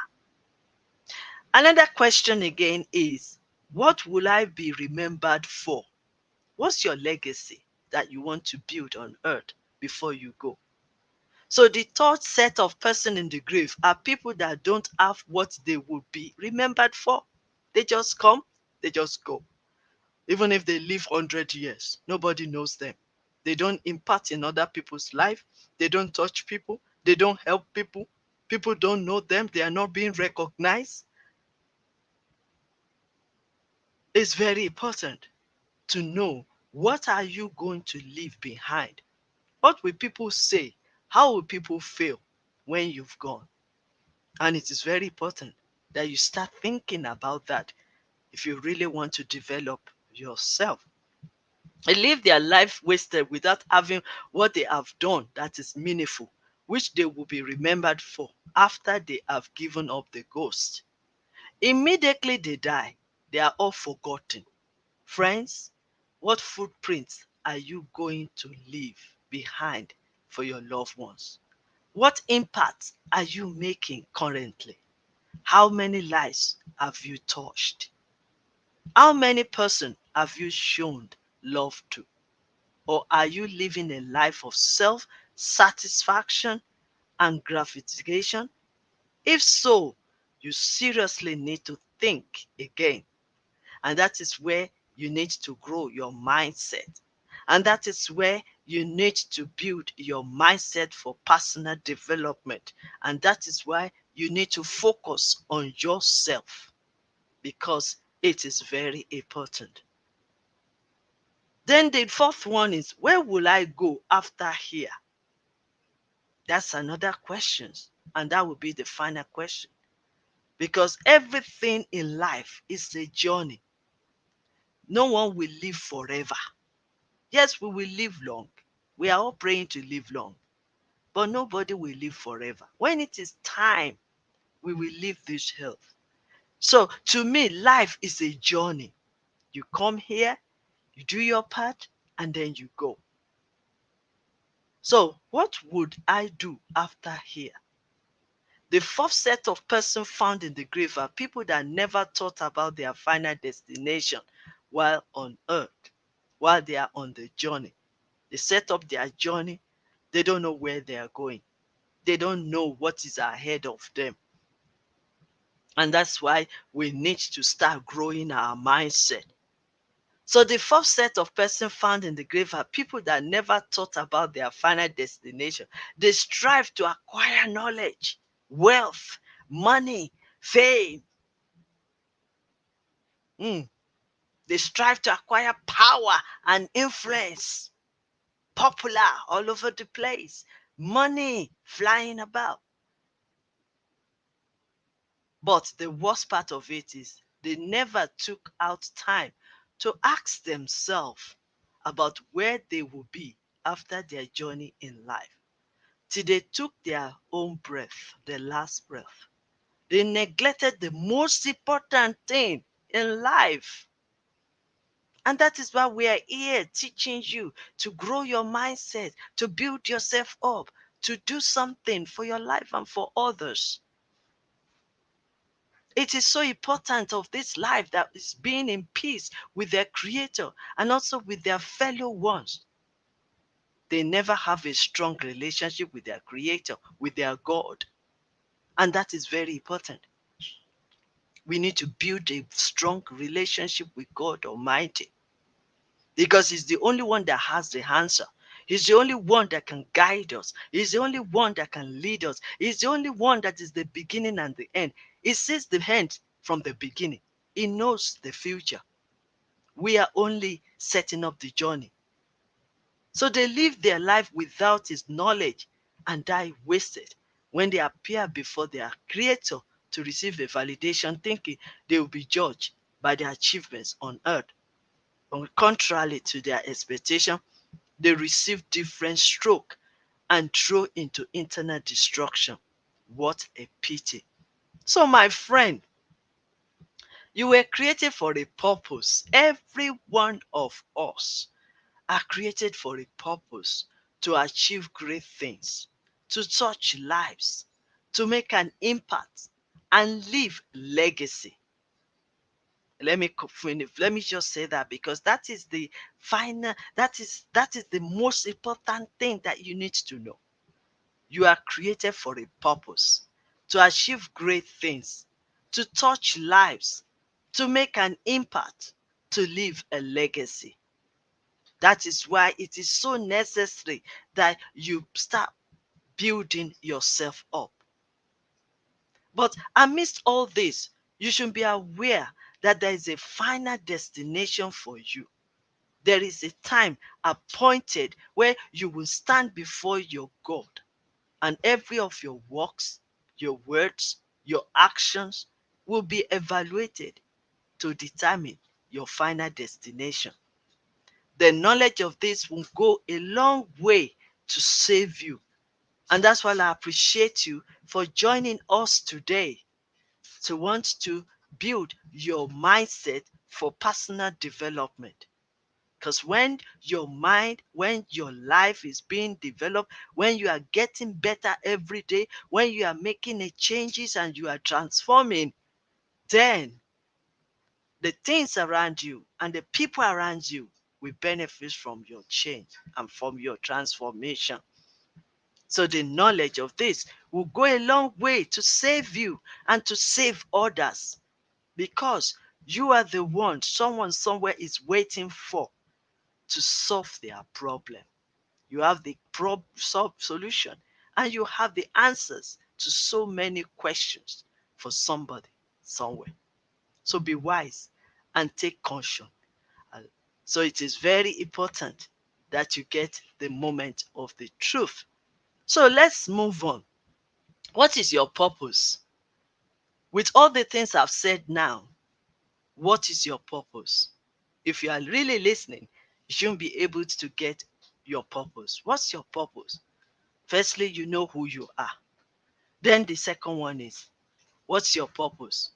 B: Another question again is, what will I be remembered for? What's your legacy that you want to build on earth before you go? So the third set of person in the grave are people that don't have what they would be remembered for. They just come, they just go. Even if they live 100 years, nobody knows them. They don't impact in other people's life. They don't touch people. They don't help people. People don't know them. They are not being recognized. It's very important to know, what are you going to leave behind? What will people say? How will people feel when you've gone? And it is very important that you start thinking about that if you really want to develop yourself. They live their life wasted without having what they have done that is meaningful, which they will be remembered for after they have given up the ghost. Immediately they die, they are all forgotten. Friends, what footprints are you going to leave behind for your loved ones? What impact are you making currently? How many lives have you touched? How many persons have you shown love to? Or are you living a life of self satisfaction and gratification? If so, you seriously need to think again. And that is where you need to grow your mindset. And that is where you need to build your mindset for personal development. And that is why you need to focus on yourself, because it is very important. Then the fourth one is, where will I go after here? That's another question. And that will be the final question. Because everything in life is a journey. No one will live forever. Yes, we will live long. We are all praying to live long. But nobody will live forever. When it is time, we will leave this earth. So to me, life is a journey. You come here, you do your part, and then you go. So what would I do after here? The fourth set of persons found in the grave are people that never thought about their final destination while on earth, while they are on the journey. They set up their journey, they don't know where they are going. They don't know what is ahead of them. And that's why we need to start growing our mindset. So the fourth set of persons found in the grave are people that never thought about their final destination. They strive to acquire knowledge, wealth, money, fame. Mm. They strive to acquire power and influence, popular all over the place, money flying about. But the worst part of it is they never took out time to ask themselves about where they will be after their journey in life. Till they took their own breath, their last breath. They neglected the most important thing in life. And that is why we are here teaching you to grow your mindset, to build yourself up, to do something for your life and for others. It is so important of this life that is being in peace with their creator and also with their fellow ones. They never have a strong relationship with their creator, with their God. And that is very important. We need to build a strong relationship with God Almighty, because He's the only one that has the answer. He's the only one that can guide us. He's the only one that can lead us. He's the only one that is the beginning and the end. He sees the end from the beginning. He knows the future. We are only setting up the journey. So they live their life without His knowledge and die wasted when they appear before their Creator to receive a validation, thinking they will be judged by their achievements on earth. But contrary to their expectation, they receive different stroke and throw into internal destruction. What a pity. So, my friend, you were created for a purpose. Every one of us are created for a purpose, to achieve great things, to touch lives. to make an impact and leave legacy. Let me just say that, because that is the final, that is the most important thing that you need to know. You are created for a purpose, to achieve great things, to touch lives, to make an impact, to leave a legacy. That is why it is so necessary that you start building yourself up. But amidst all this, you should be aware that there is a final destination for you. There is a time appointed where you will stand before your God, and every of your works, your words, your actions will be evaluated to determine your final destination. The knowledge of this will go a long way to save you. And that's why I appreciate you for joining us today, to want to build your mindset for personal development. Because when your life is being developed, when you are getting better every day, when you are making a changes and you are transforming, then the things around you and the people around you will benefit from your change and from your transformation. So the knowledge of this will go a long way to save you and to save others, because you are the one someone somewhere is waiting for to solve their problem. You have the solution, and you have the answers to so many questions for somebody somewhere. So be wise and take caution. Uh, So it is very important that you get the moment of the truth. So let's move on. What is your purpose? With all the things I've said now, what is your purpose? If you are really listening, you shouldn't be able to get your purpose. What's your purpose? Firstly, you know who you are. Then the second one is, what's your purpose?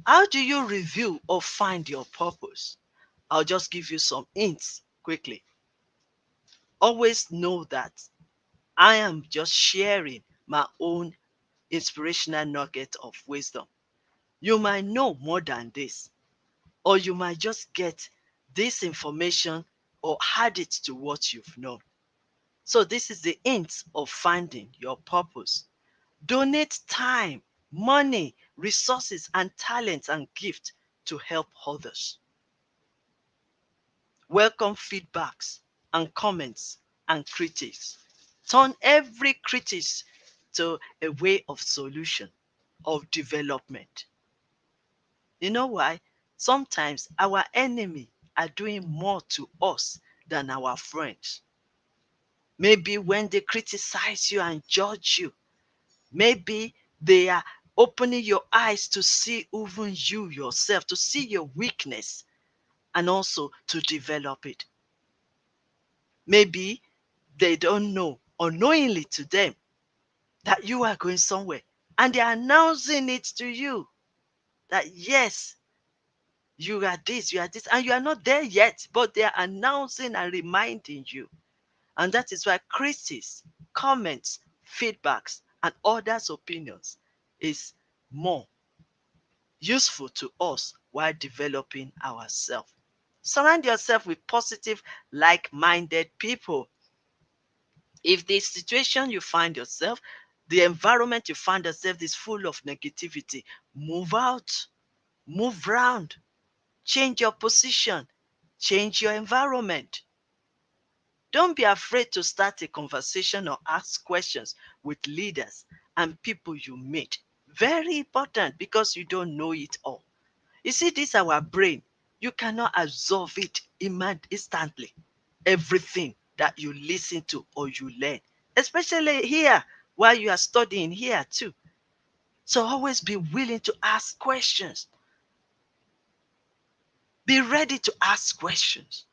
B: How do you review or find your purpose? I'll just give you some hints quickly. Always know that I am just sharing my own inspirational nugget of wisdom. You might know more than this, or you might just get this information or add it to what you've known. So, this is the hint of finding your purpose. Donate time, money, resources, and talents and gifts to help others. Welcome feedbacks and comments and critics. Turn every critic to a way of solution, of development. You know why? Sometimes our enemy are doing more to us than our friends. Maybe when they criticize you and judge you, maybe they are opening your eyes to see even you yourself, to see your weakness and also to develop it. Maybe they don't know, unknowingly to them, that you are going somewhere, and they are announcing it to you that yes, you are this, and you are not there yet, but they are announcing and reminding you. And that is why critics, comments, feedbacks, and others' opinions is more useful to us while developing ourselves. Surround yourself with positive, like minded people. If the situation you find yourself, the environment you find yourself is full of negativity, move out, move round, change your position, change your environment. Don't be afraid to start a conversation or ask questions with leaders and people you meet. Very important, because you don't know it all. You see, this is our brain. You cannot absorb it instantly. Everything that you listen to or you learn, especially here while you are studying here too. So always be willing to ask questions. Be ready to ask questions,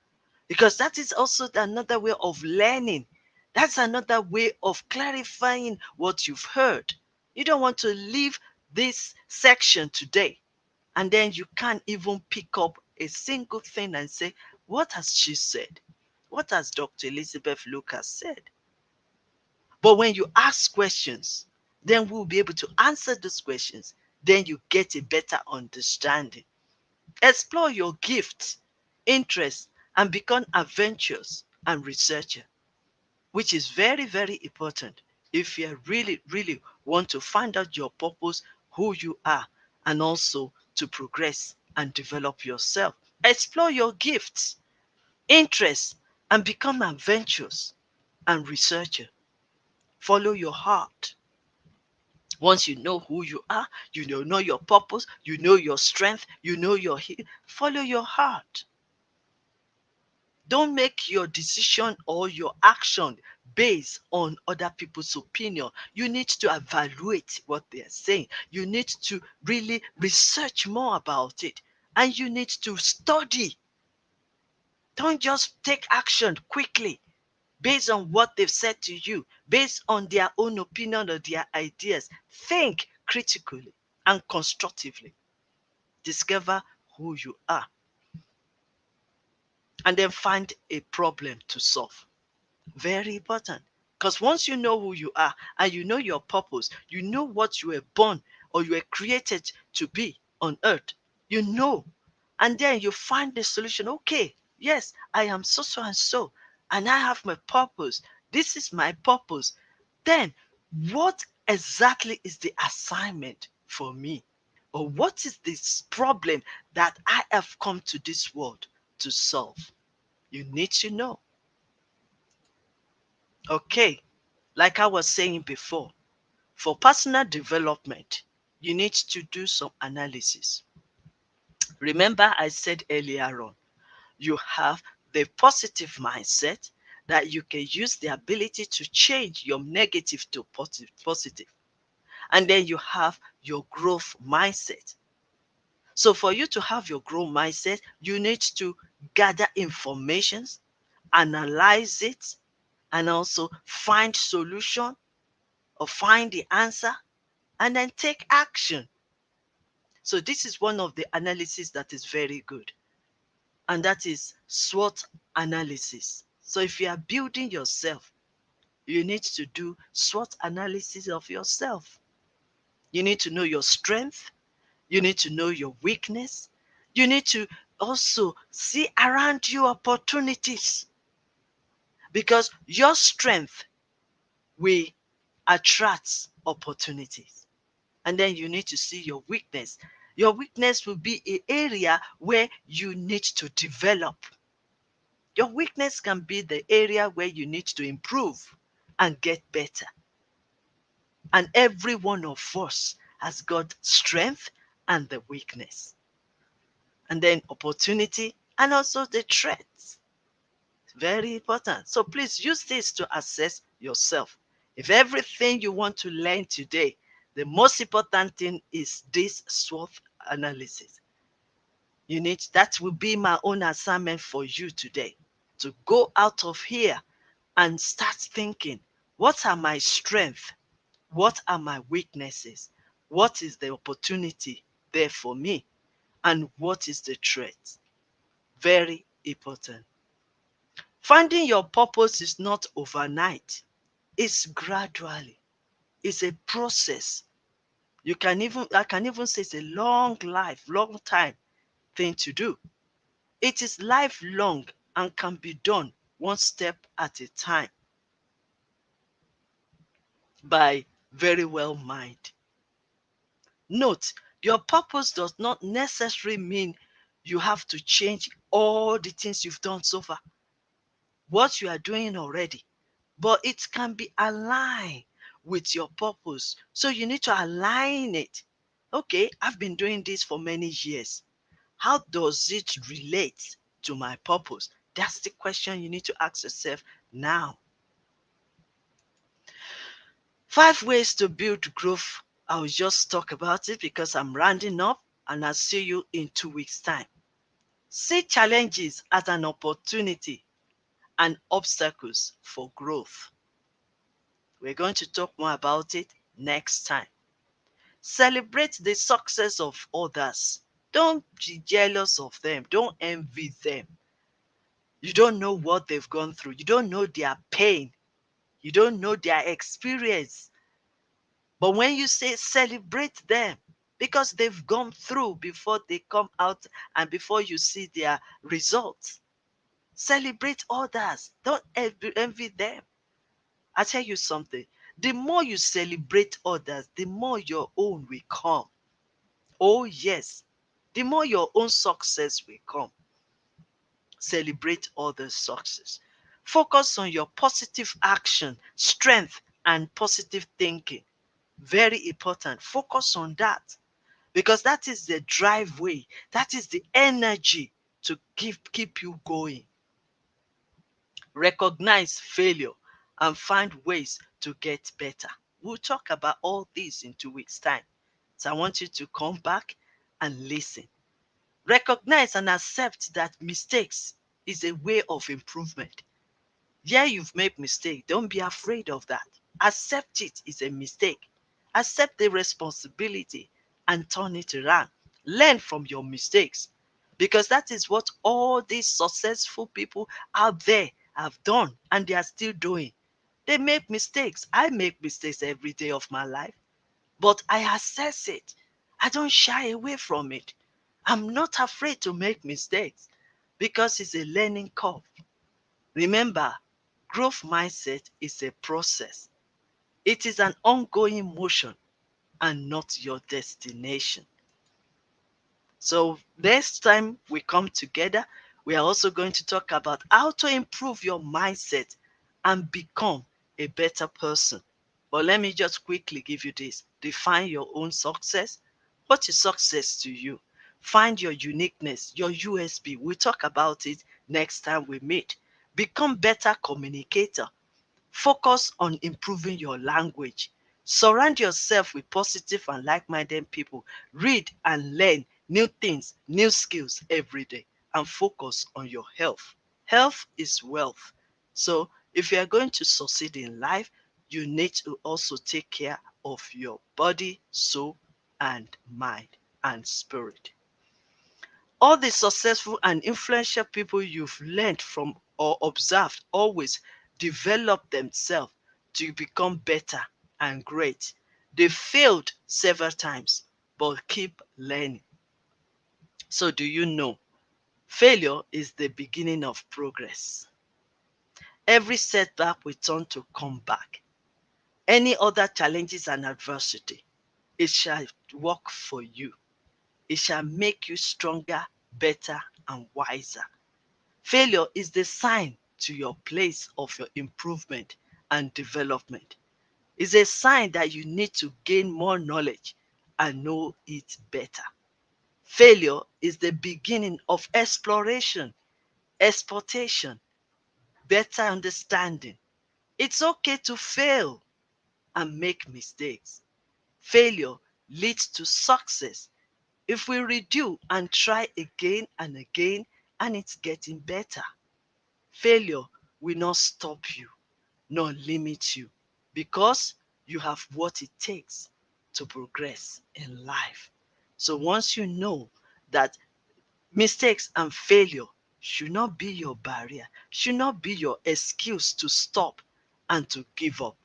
B: because that is also another way of learning. That's another way of clarifying what you've heard. You don't want to leave this section today and then you can't even pick up a single thing and say, what has she said? What has Dr. Elizabeth Lucas said? But when you ask questions, Then we'll be able to answer those questions. Then you get a better understanding. Explore your gifts, interests, and become adventurous and researcher, which is very, very important if you really, really want to find out your purpose, who you are, and also to progress and develop yourself. Explore your gifts, interests, and become adventurous and researcher. Follow your heart. Once you know who you are, know your purpose, you know your strength, you know your follow your heart. Don't make your decision or your action based on other people's opinion. You need to evaluate what they are saying. You need to really research more about it. And you need to study. Don't just take action quickly based on what they've said to you, based on their own opinion or their ideas. Think critically and constructively. Discover who you are and then find a problem to solve. Very important. Because once you know who you are and you know your purpose, you know what you were born or you were created to be on earth, you know. And then you find the solution. Okay, yes, I am so, so, and so, and I have my purpose. This is my purpose. Then, what exactly is the assignment for me? Or what is this problem that I have come to this world to solve? You need to know. Okay, like I was saying before, for personal development, you need to do some analysis. Remember, I said earlier on, you have the positive mindset that you can use the ability to change your negative to positive. And then you have your growth mindset. So for you to have your growth mindset, you need to gather informations, analyze it, and also find solution or find the answer and then take action. So this is one of the analysis that is very good, and that is SWOT analysis. So if you are building yourself, you need to do SWOT analysis of yourself. You need to know your strength, you need to know your weakness, you need to also see around you opportunities, because your strength will attract opportunities. And then you need to see your weakness. Your weakness will be an area where you need to develop. Your weakness can be the area where you need to improve and get better. And every one of us has got strength and the weakness. And then opportunity and also the threats. Very important. So please use this to assess yourself. If everything you want to learn today, the most important thing is this SWOT analysis. You need that will be my own assignment for you today, to go out of here and start thinking, what are my strengths? What are my weaknesses? What is the opportunity there for me? And what is the threat? Very important. Finding your purpose is not overnight. It's gradually. It's a process. I can even say it's a long time thing to do. It is lifelong and can be done one step at a time by very well mind. Note, your purpose does not necessarily mean you have to change all the things you've done so far, what you are doing already, but it can be aligned with your purpose. So you need to align it. Okay, I've been doing this for many years. How does it relate to my purpose? That's the question you need to ask yourself now. 5 ways to build growth. I'll just talk about it because I'm rounding up, and I'll see you in 2 weeks' time. See challenges as an opportunity and obstacles for growth. We're going to talk more about it next time. Celebrate the success of others. Don't be jealous of them. Don't envy them. You don't know what they've gone through. You don't know their pain. You don't know their experience. But when you say celebrate them, because they've gone through before they come out and before you see their results, celebrate others. Don't envy them. I tell you something. The more you celebrate others, the more your own will come. Oh, yes. The more your own success will come. Celebrate others' success. Focus on your positive action, strength, and positive thinking. Very important. Focus on that because that is the driveway, that is the energy to keep you going. Recognize failure and find ways to get better. We'll talk about all this in 2 weeks' time. So I want you to come back and listen. Recognize and accept that mistakes is a way of improvement. Yeah, you've made mistake. Don't be afraid of that. Accept it is a mistake. Accept the responsibility and turn it around. Learn from your mistakes because that is what all these successful people out there have done and they are still doing. They make mistakes. I make mistakes every day of my life, but I assess it. I don't shy away from it. I'm not afraid to make mistakes because it's a learning curve. Remember, growth mindset is a process. It is an ongoing motion and not your destination. So, next time we come together, we are also going to talk about how to improve your mindset and become a better person. But let me just quickly give you this. Define your own success. What is success to you? Find your uniqueness, your USP. We'll talk about it next time we meet. Become better communicator. Focus on improving your language. Surround yourself with positive and like minded people. Read and learn new things, new skills every day, and focus on your health. Health is wealth. So, if you are going to succeed in life, you need to also take care of your body, soul, and mind and spirit. All the successful and influential people you've learned from or observed always develop themselves to become better and great. They failed several times, but keep learning. So, do you know? Failure is the beginning of progress. Every setback will turn to comeback. Any other challenges and adversity, it shall work for you. It shall make you stronger, better, and wiser. Failure is the sign to your place of your improvement and development. It's a sign that you need to gain more knowledge and know it better. Failure is the beginning of exploration, exportation, better understanding. It's okay to fail and make mistakes. Failure leads to success if we redo and try again and again and it's getting better. Failure will not stop you nor limit you because you have what it takes to progress in life. So once you know that mistakes and failure should not be your barrier, should not be your excuse to stop and to give up.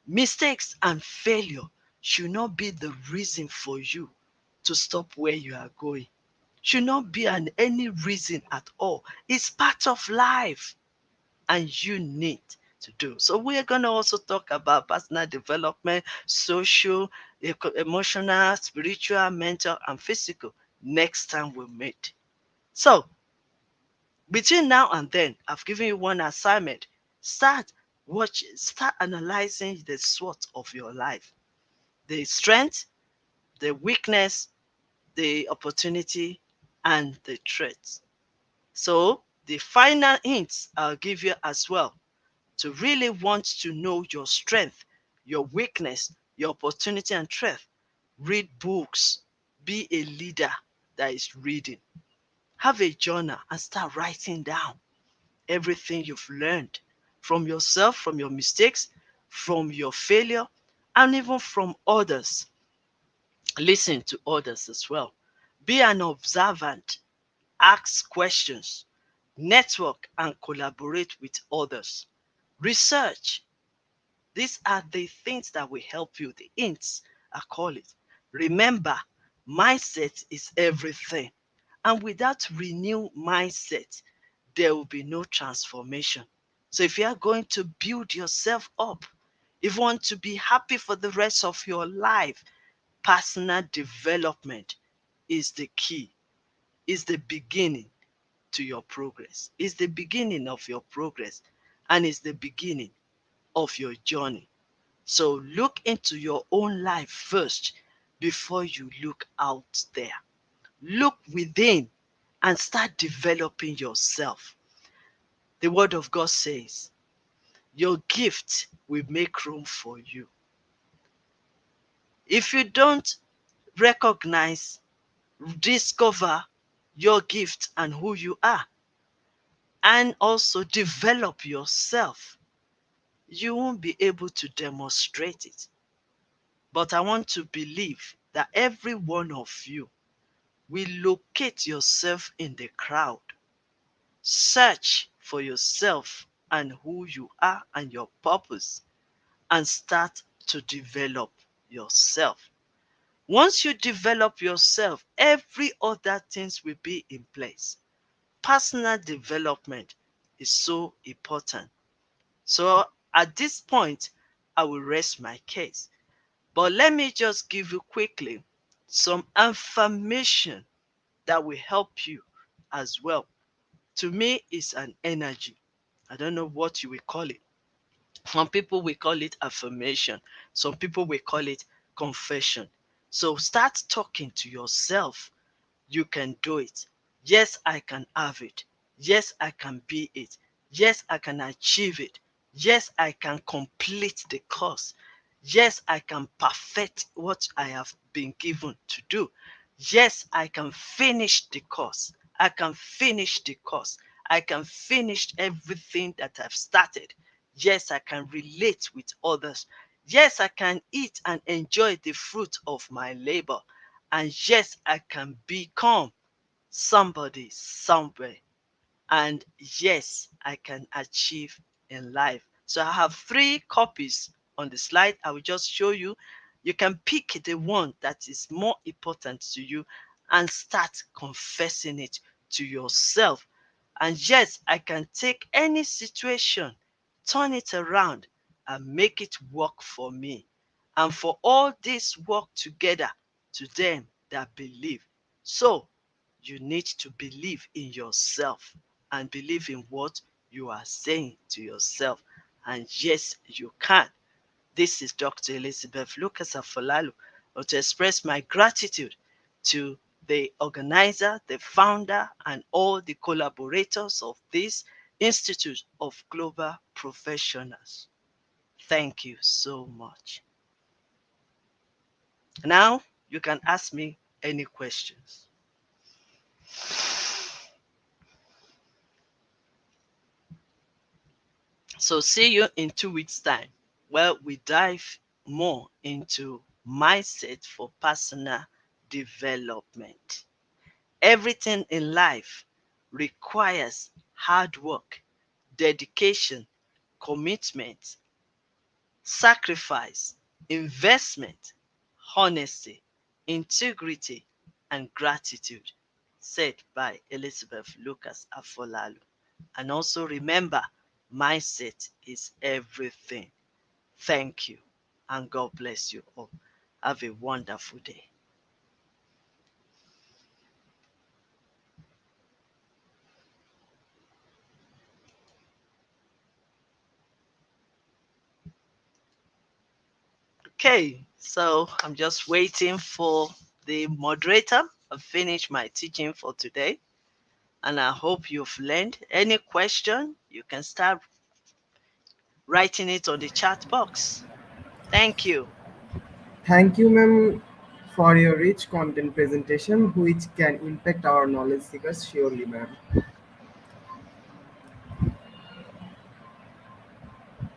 B: Mistakes and failure should not be the reason for you to stop where you are going. Should not be any reason at all. It's part of life and you need to do. So we're going to also talk about personal development, social, emotional, spiritual, mental, and physical next time we meet. So between now and then, I've given you one assignment. Start analyzing the SWOT of your life. The strength, the weakness, the opportunity, and the threats. So the final hints I'll give you as well to really want to know your strength, your weakness, your opportunity and threat. Read books. Be a leader that is reading. Have a journal and start writing down everything you've learned from yourself, from your mistakes, from your failure, and even from others. Listen to others as well. Be an observant. Ask questions. Network and collaborate with others. Research. These are the things that will help you, the hints, I call it. Remember, mindset is everything. And without renewed mindset, there will be no transformation. So if you are going to build yourself up, if you want to be happy for the rest of your life, personal development is the key, is the beginning to your progress, is the beginning of your progress, and is the beginning of your journey. So look into your own life first before you look out there. Look within and start developing yourself. The word of God says, your gift will make room for you. If you don't recognize, discover your gift and who you are, and also develop yourself, you won't be able to demonstrate it. But I want to believe that every one of you will locate yourself in the crowd. Search for yourself and who you are and your purpose, and start to develop yourself. Once you develop yourself, every other things will be in place. Personal development is so important. So at this point, I will rest my case. But let me just give you quickly some information that will help you as well. To me, it's an energy. I don't know what you will call it. Some people will call it affirmation. Some people will call it confession. So start talking to yourself. You can do it. Yes, I can have it. Yes, I can be it. Yes, I can achieve it. Yes, I can complete the course. Yes, I can perfect what I have been given to do. Yes, I can finish the course. I can finish the course. I can finish everything that I've started. Yes, I can relate with others. Yes, I can eat and enjoy the fruit of my labor. And yes, I can become somebody somewhere. And yes, I can achieve in life. So I have 3 copies on the slide. I will just show you. You can pick the one that is more important to you and start confessing it to yourself. And yes, I can take any situation, turn it around, and make it work for me. And for all this work together to them that believe. So you need to believe in yourself and believe in what you are saying to yourself. And yes, you can. This is Dr. Elizabeth Lucas Afolalu, to express my gratitude to the organizer, the founder, and all the collaborators of this Institute of Global Professionals. Thank you so much. Now you can ask me any questions. So see you in 2 weeks' time, where we dive more into mindset for personal development. Everything in life requires hard work, dedication, commitment, sacrifice, investment, honesty, integrity, and gratitude, said by Elizabeth Lucas Afolalu. And also remember, mindset is everything. Thank you, and God bless you all. Have a wonderful day. Okay, so I'm just waiting for the moderator. I've finished my teaching for today, and I hope you've learned. Any question, you can start writing it on the chat box. Thank you.
A: Thank you, ma'am, for your rich content presentation, which can impact our knowledge seekers surely, ma'am.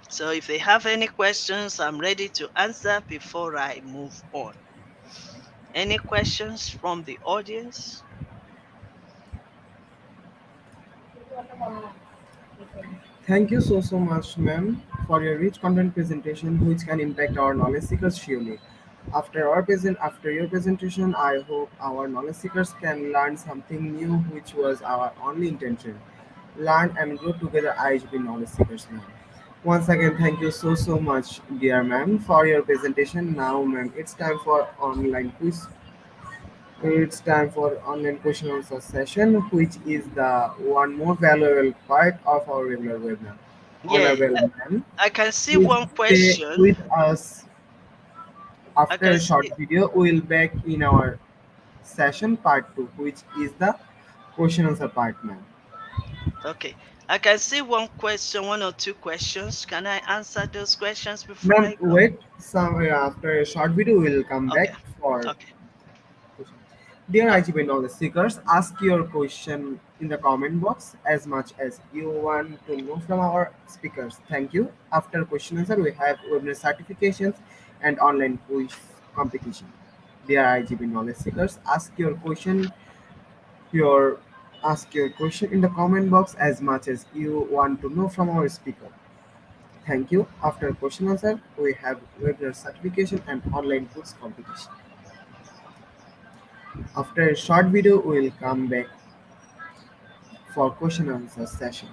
B: So if they have any questions, I'm ready to answer before I move on. Any questions from the audience?
A: Thank you so much, ma'am, for your rich content presentation, which can impact our knowledge seekers surely. After your presentation, I hope our knowledge seekers can learn something new, which was our only intention. Learn and grow together, IHB knowledge seekers, ma'am. Once again, thank you so much, dear ma'am, for your presentation. Now, ma'am, it's time for online question answer session, which is the one more valuable part of our regular webinar.
B: Yeah,
A: Honorable ma'am,
B: I can see
A: please
B: one
A: stay
B: question.
A: with us.
B: I
A: After
B: can
A: a short
B: see.
A: video, we will back in our session part 2, which is the question answer part, ma'am.
B: Okay, I can see one question, one or two questions. Can I answer those questions before
A: Ma'am,
B: I go?
A: wait. After a short video, we will come
B: Okay,
A: back for
B: okay,
A: question. Dear
B: uh,
A: IGB knowledge seekers, ask your question in the comment box as much as you want to know from our speakers. Thank you. After question answer, we have webinar certifications and online quiz competition. Dear IGB knowledge seekers, your ask your question in the comment box as much as you want to know from our speaker. Thank you. After question answer, we have webinar certification and online quiz competition. After a short video, we will come back for question answer session.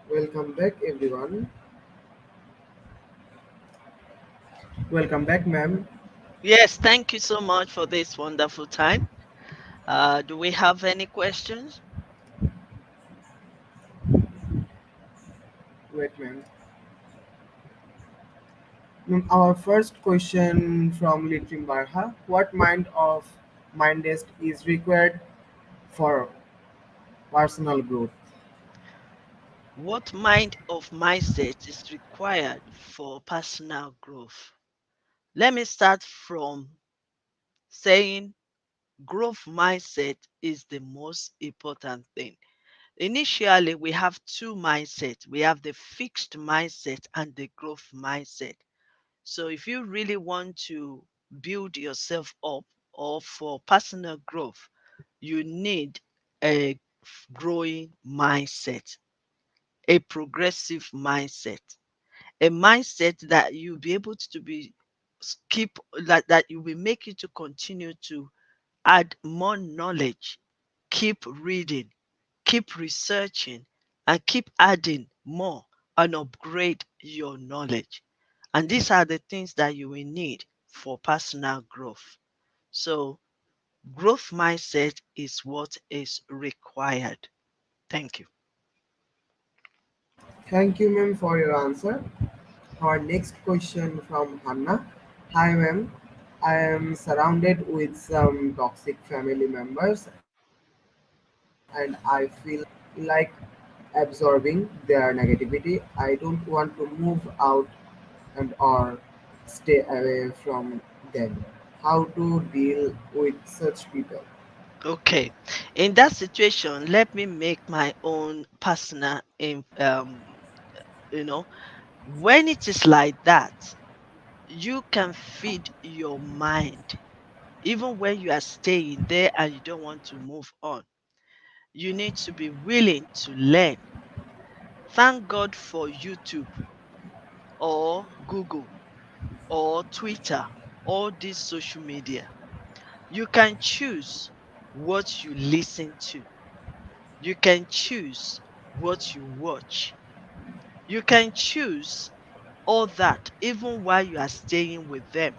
A: Welcome back, everyone. Welcome back, ma'am.
B: yes, thank you so much for this wonderful time. Do we have any questions?
A: Wait, ma'am. Our first question from Litrim Barha: what mindest is required for personal growth?
B: What mind of mindset is required for personal growth? Let me start from saying growth mindset is the most important thing. Initially, we have two mindsets. We have the fixed mindset and the growth mindset. So if you really want to build yourself up or for personal growth, you need a growing mindset. a progressive mindset, a mindset that you'll be able to be keep that you will make you to continue to add more knowledge, keep reading, keep researching, and keep adding more and upgrade your knowledge. And these are the things that you will need for personal growth. So, growth mindset is what is required. Thank you.
A: Thank you, ma'am, for your answer. Our next question from Hannah. Hi, ma'am. I am surrounded with some toxic family members and I feel like absorbing their negativity. I don't want to move out and or stay away from them. How to deal with such people?
B: Okay. In that situation, let me make my own personal you know, when it is like that, you can feed your mind even when you are staying there and you don't want to move on. You need to be willing to learn. Thank God for YouTube or Google or Twitter, all these social media. You can choose what you listen to. You can choose what you watch. You can choose all that even while you are staying with them.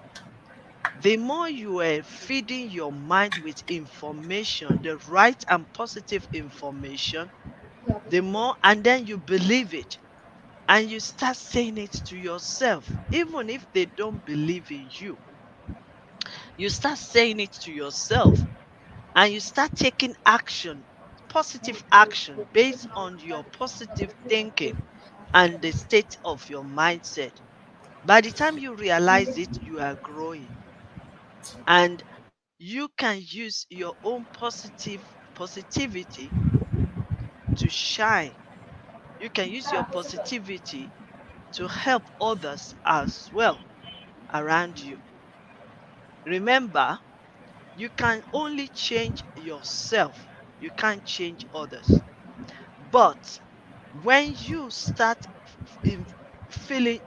B: The more you are feeding your mind with information, the right and positive information, the more, and then you believe it and you start saying it to yourself, even if they don't believe in you. You start saying it to yourself and you start taking action, positive action based on your positive thinking and the state of your mindset. By the time you realize it, you are growing and you can use your own positivity to shine. You can use your positivity to help others as well around you. Remember, you can only change yourself. You can't change others. But when you start in feeling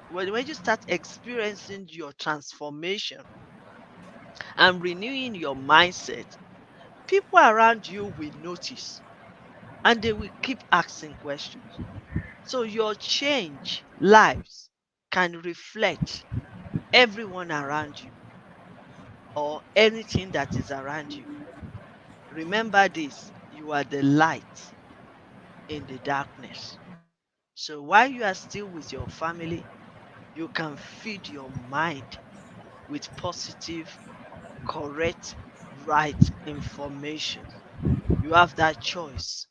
B: when you start experiencing your transformation and renewing your mindset, people around you will notice and they will keep asking questions. So your change lives can reflect everyone around you or anything that is around you. Remember this, you are the light in the darkness. So while you are still with your family, you can feed your mind with positive, correct, right information. You have that choice.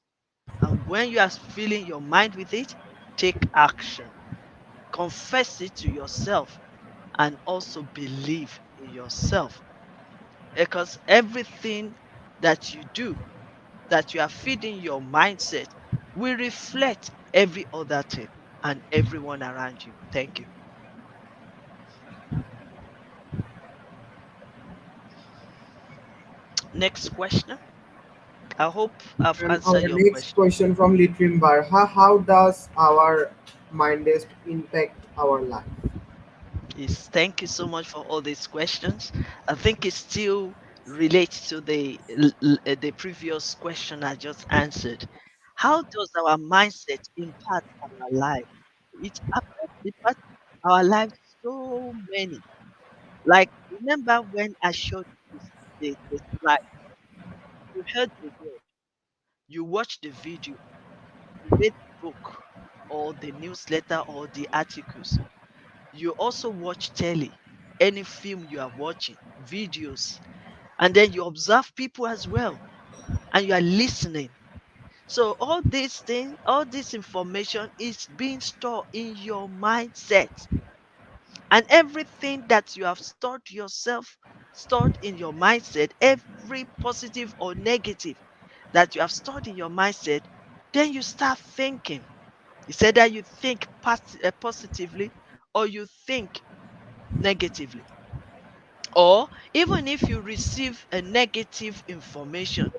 B: And when you are filling your mind with it, take action. Confess it to yourself and also believe in yourself. Because everything that you do, that you are feeding your mindset, will reflect every other thing and everyone around you. Thank you. Next question. I hope I've
A: And
B: answered
A: our
B: your
A: next
B: question.
A: question from Litrim Barha. How does our mindest impact our life?
B: Yes, thank you so much for all these questions. I think it still relates to the previous question I just answered. How does our mindset impact our life? It impacts our lives so many. Like remember when I showed you the slide, you heard the word, you watched the video, you read the book or the newsletter or the articles. You also watch telly, any film you are watching, videos, and then you observe people as well, and you are listening. So all these things, all this information is being stored in your mindset. And everything that you have stored in your mindset, every positive or negative that you have stored in your mindset, then you start thinking. It's either you think positively or you think negatively. Or even if you receive a negative information,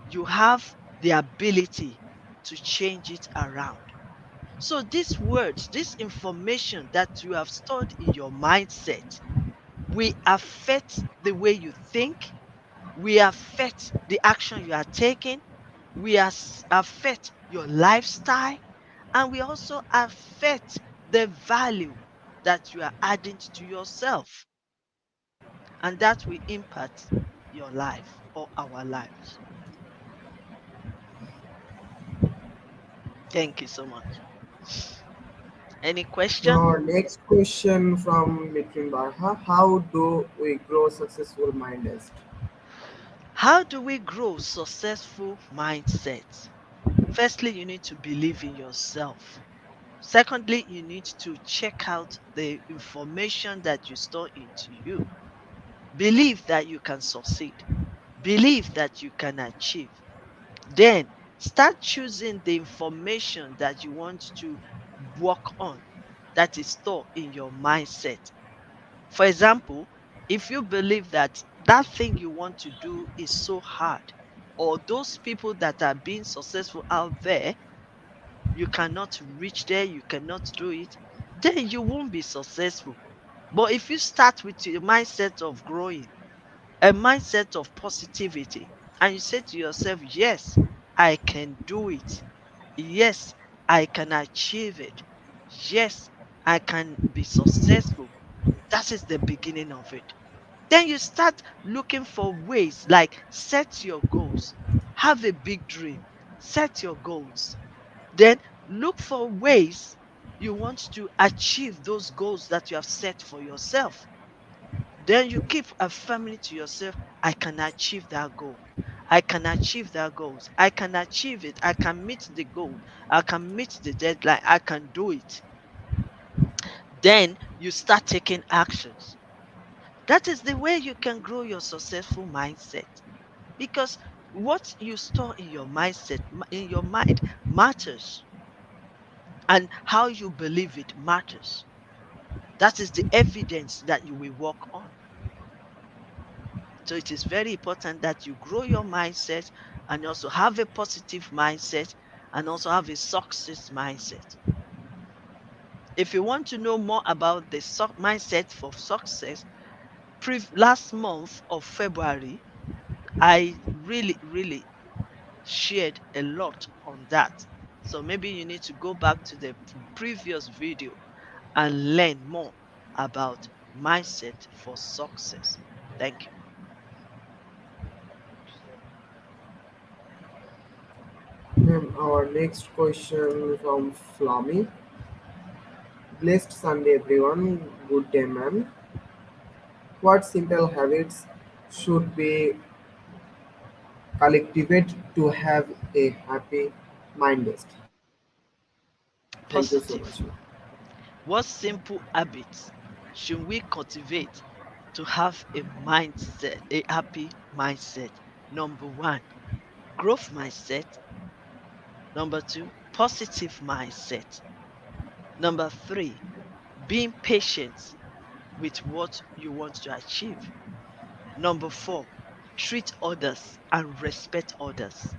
B: you have the ability to change it around. So these words, this information that you have stored in your mindset will affect the way you think, will affect the action you are taking, will affect your lifestyle, and will also affect the value that you are adding to yourself. And that will impact your life or our lives. Thank you so much. Any question?
A: Now, next question from Litrin Barha. How do we grow successful mindset?
B: How do we grow successful mindsets? Firstly, you need to believe in yourself. Secondly, you need to check out the information that you store into you. Believe that you can succeed. Believe that you can achieve. Then start choosing the information that you want to work on that is stored in your mindset. For example, if you believe that that thing you want to do is so hard, or those people that are being successful out there, you cannot reach there, you cannot do it, then you won't be successful. But if you start with a mindset of growing, a mindset of positivity, and you say to yourself, yes, I can do it. Yes, I can achieve it. Yes, I can be successful. That is the beginning of it. Then you start looking for ways, like set your goals, have a big dream, set your goals. Then look for ways you want to achieve those goals that you have set for yourself. Then you keep affirming to yourself, I can achieve that goal. I can achieve that goals. I can achieve it. I can meet the goal. I can meet the deadline. I can do it. Then you start taking actions. That is the way you can grow your successful mindset. Because what you store in your mindset, in your mind, matters. And how you believe it matters. That is the evidence that you will work on. So it is very important that you grow your mindset and also have a positive mindset and also have a success mindset. If you want to know more about the mindset for success, last month of February, I really shared a lot on that. So maybe you need to go back to the previous video and learn more about mindset for success. Thank you.
A: Ma'am, our next question from Flami. Blessed Sunday, everyone. Good day, ma'am. What simple habits should be cultivated to have a happy mindset? Thank you so much,
B: Positive.
A: ma'am.
B: What simple habits should we cultivate to have a mindset, a happy mindset? Number one, growth mindset. Number two, positive mindset. Number three, being patient with what you want to achieve. Number four, treat others and respect others.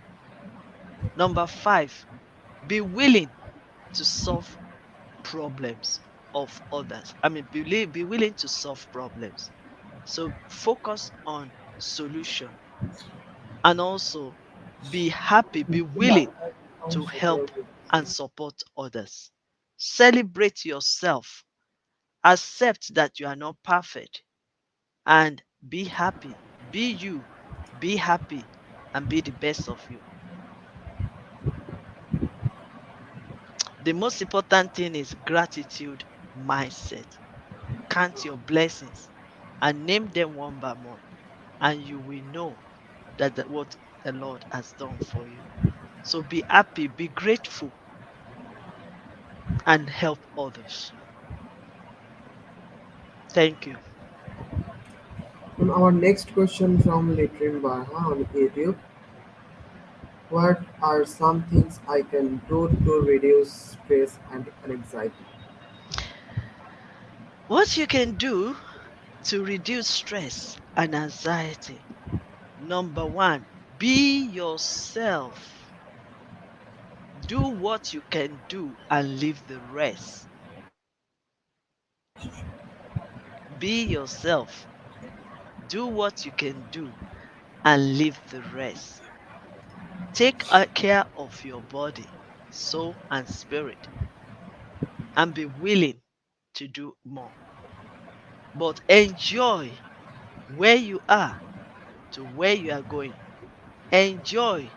B: Number five, be willing to solve problems of others. I mean, be willing to solve problems. So focus on solution and also be happy, be willing to help and support others. Celebrate yourself. Accept that you are not perfect and be happy. Be you, be happy, and be the best of you. The most important thing is gratitude mindset. Count your blessings and name them one by one, and you will know that what the Lord has done for you. So be happy, be grateful, and help others. Thank you.
A: And our next question from Litrin Barha on YouTube. What are some things I can do to reduce stress and anxiety?
B: What you can do to reduce stress and anxiety. Number one, be yourself. Do what you can do and leave the rest. Be yourself. Do what you can do and leave the rest. Take care of your body, soul, and spirit, and be willing to do more. But enjoy where you are to where you are going. Enjoy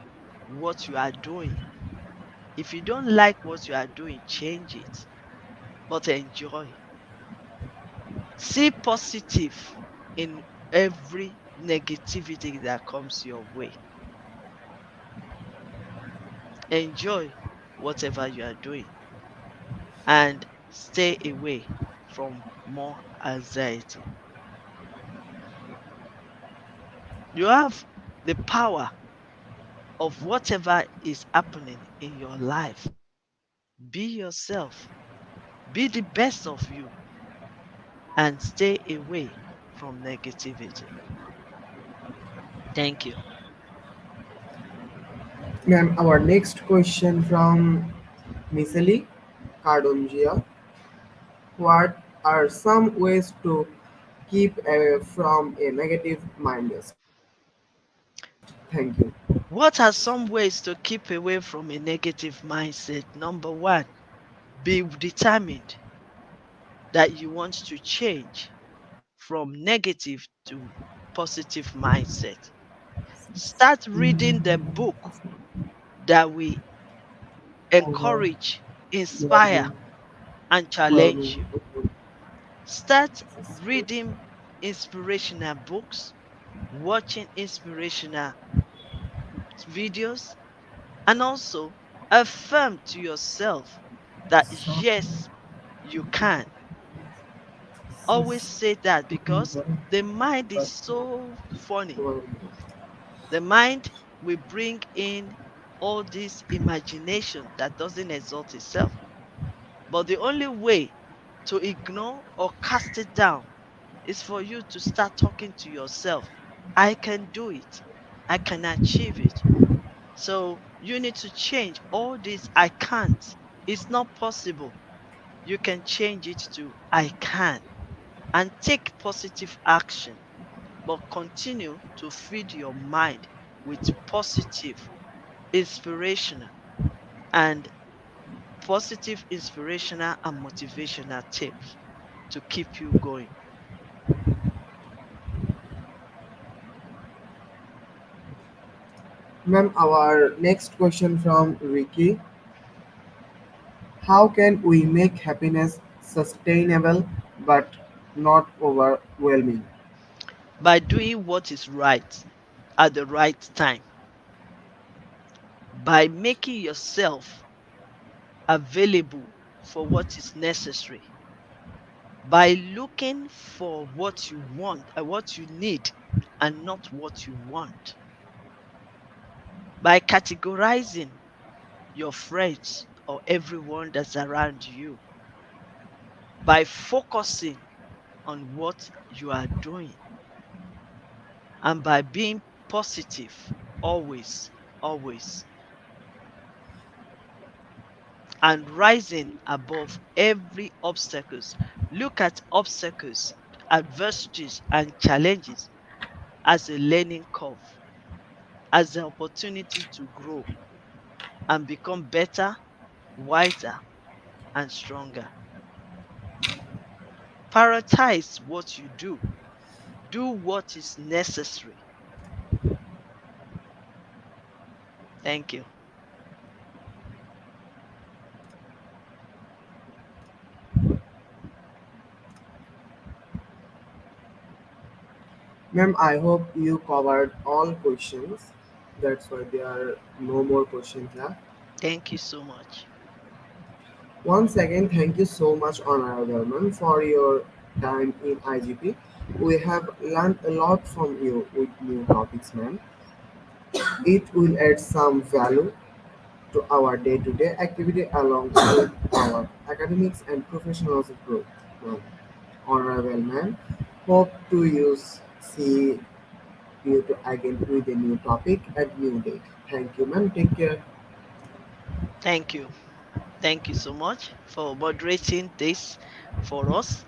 B: what you are doing. If you don't like what you are doing, change it, but enjoy. See positive in every negativity that comes your way. Enjoy whatever you are doing and stay away from more anxiety. You have the power of whatever is happening in your life. Be yourself, be the best of you, and stay away from negativity. Thank you.
A: Ma'am, our next question from Misali Cardongia. What are some ways to keep away from a negative mindset? Thank you.
B: What are some ways to keep away from a negative mindset? Number one, be determined that you want to change from negative to positive mindset. Start reading the book that will encourage, inspire, and challenge you. Start reading inspirational books, watching inspirational videos, and also affirm to yourself that yes, you can. Always say that because the mind is so funny. The mind will bring in all this imagination that doesn't exalt itself. But the only way to ignore or cast it down is for you to start talking to yourself. I can do it. I can achieve it. So you need to change all this. I can't. It's not possible. You can change it to I can and take positive action, but continue to feed your mind with positive, inspirational, and positive, inspirational, and motivational tips to keep you going.
A: Ma'am, our next question from Ricky. How can we make happiness sustainable but not overwhelming?
B: By doing what is right at the right time, by making yourself available for what is necessary, by looking for what you want and what you need and not what you want, by categorizing your friends or everyone that's around you, by focusing on what you are doing, and by being positive always, always, and rising above every obstacles. Look at obstacles, adversities, and challenges as a learning curve, as an opportunity to grow and become better, wiser, and stronger. Prioritize what you do. Do what is necessary. Thank you.
A: Ma'am, I hope you covered all questions. That's why there are no more questions left.
B: Thank you so much.
A: Once again, thank you so much, Honorable Ma'am, for your time in IGP. We have learned a lot from you with new topics, ma'am. It will add some value to our day-to-day activity along with our academics and professional growth. Ma'am. Honorable Ma'am, hope to use see you to again with a new topic at new date. Thank you, ma'am. Take care.
B: Thank you. Thank you so much for moderating this for us.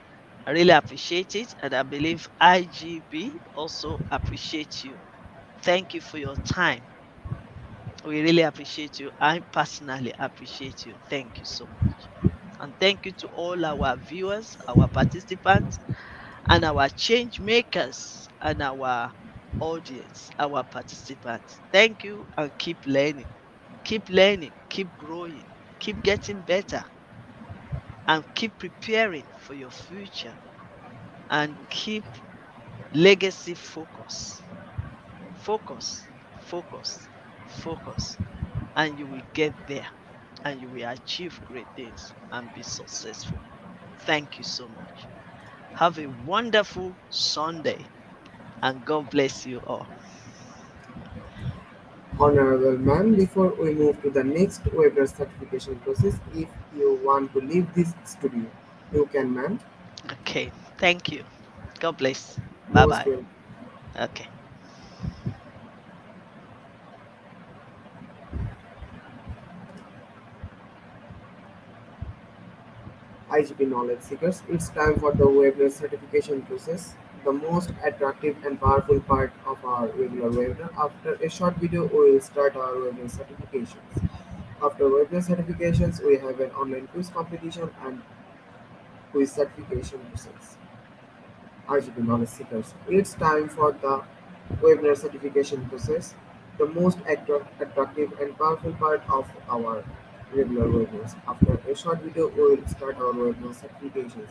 B: I really appreciate it, and I believe IGB also appreciates you. Thank you for your time. We really appreciate you. I personally appreciate you. Thank you so much. And thank you to all our viewers, our participants, and our change makers, and our audience, our participants. Thank you and keep learning, keep growing, keep getting better, and keep preparing for your future, and keep legacy focus. Focus, focus, focus, and you will get there and you will achieve great things and be successful. Thank you so much. Have a wonderful Sunday and God bless you all.
A: Honorable ma'am, before we move to the next webinar certification process, if you want to leave this studio, you can, ma'am.
B: Okay, thank you. God bless. Bye
A: Most
B: bye.
A: welcome.
B: Okay.
A: IGP knowledge seekers, it's time for the webinar certification process, the most attractive and powerful part of our regular webinar. After a short video, we will start our webinar certifications. After webinar certifications, we have an online quiz competition and quiz certification process. RGB knowledge seekers. It's time for the webinar certification process, the most attractive and powerful part of our regular webinars. After a short video, we will start our webinar certifications.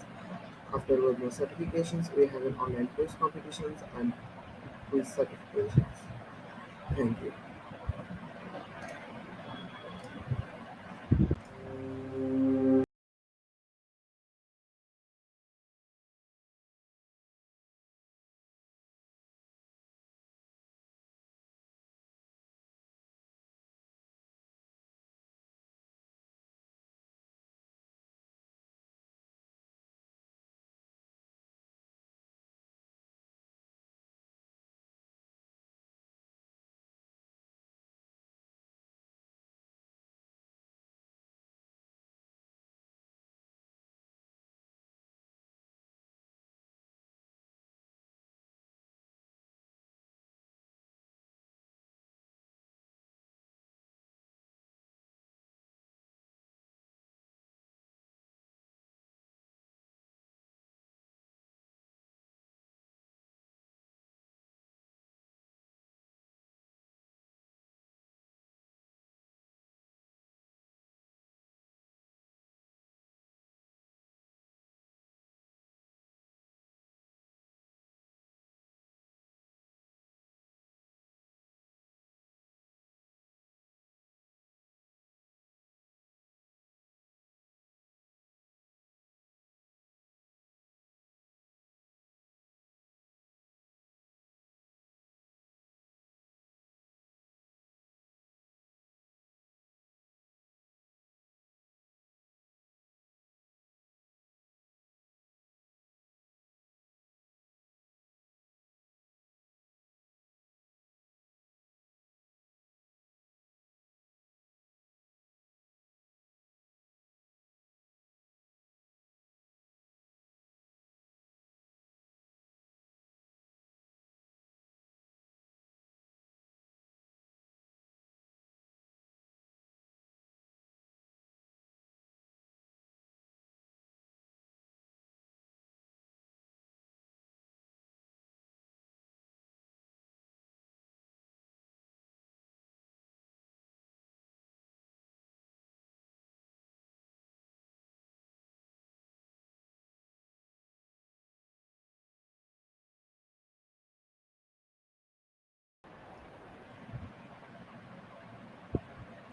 A: After webinar certifications, we have an online quiz competitions and quiz certifications. Thank you.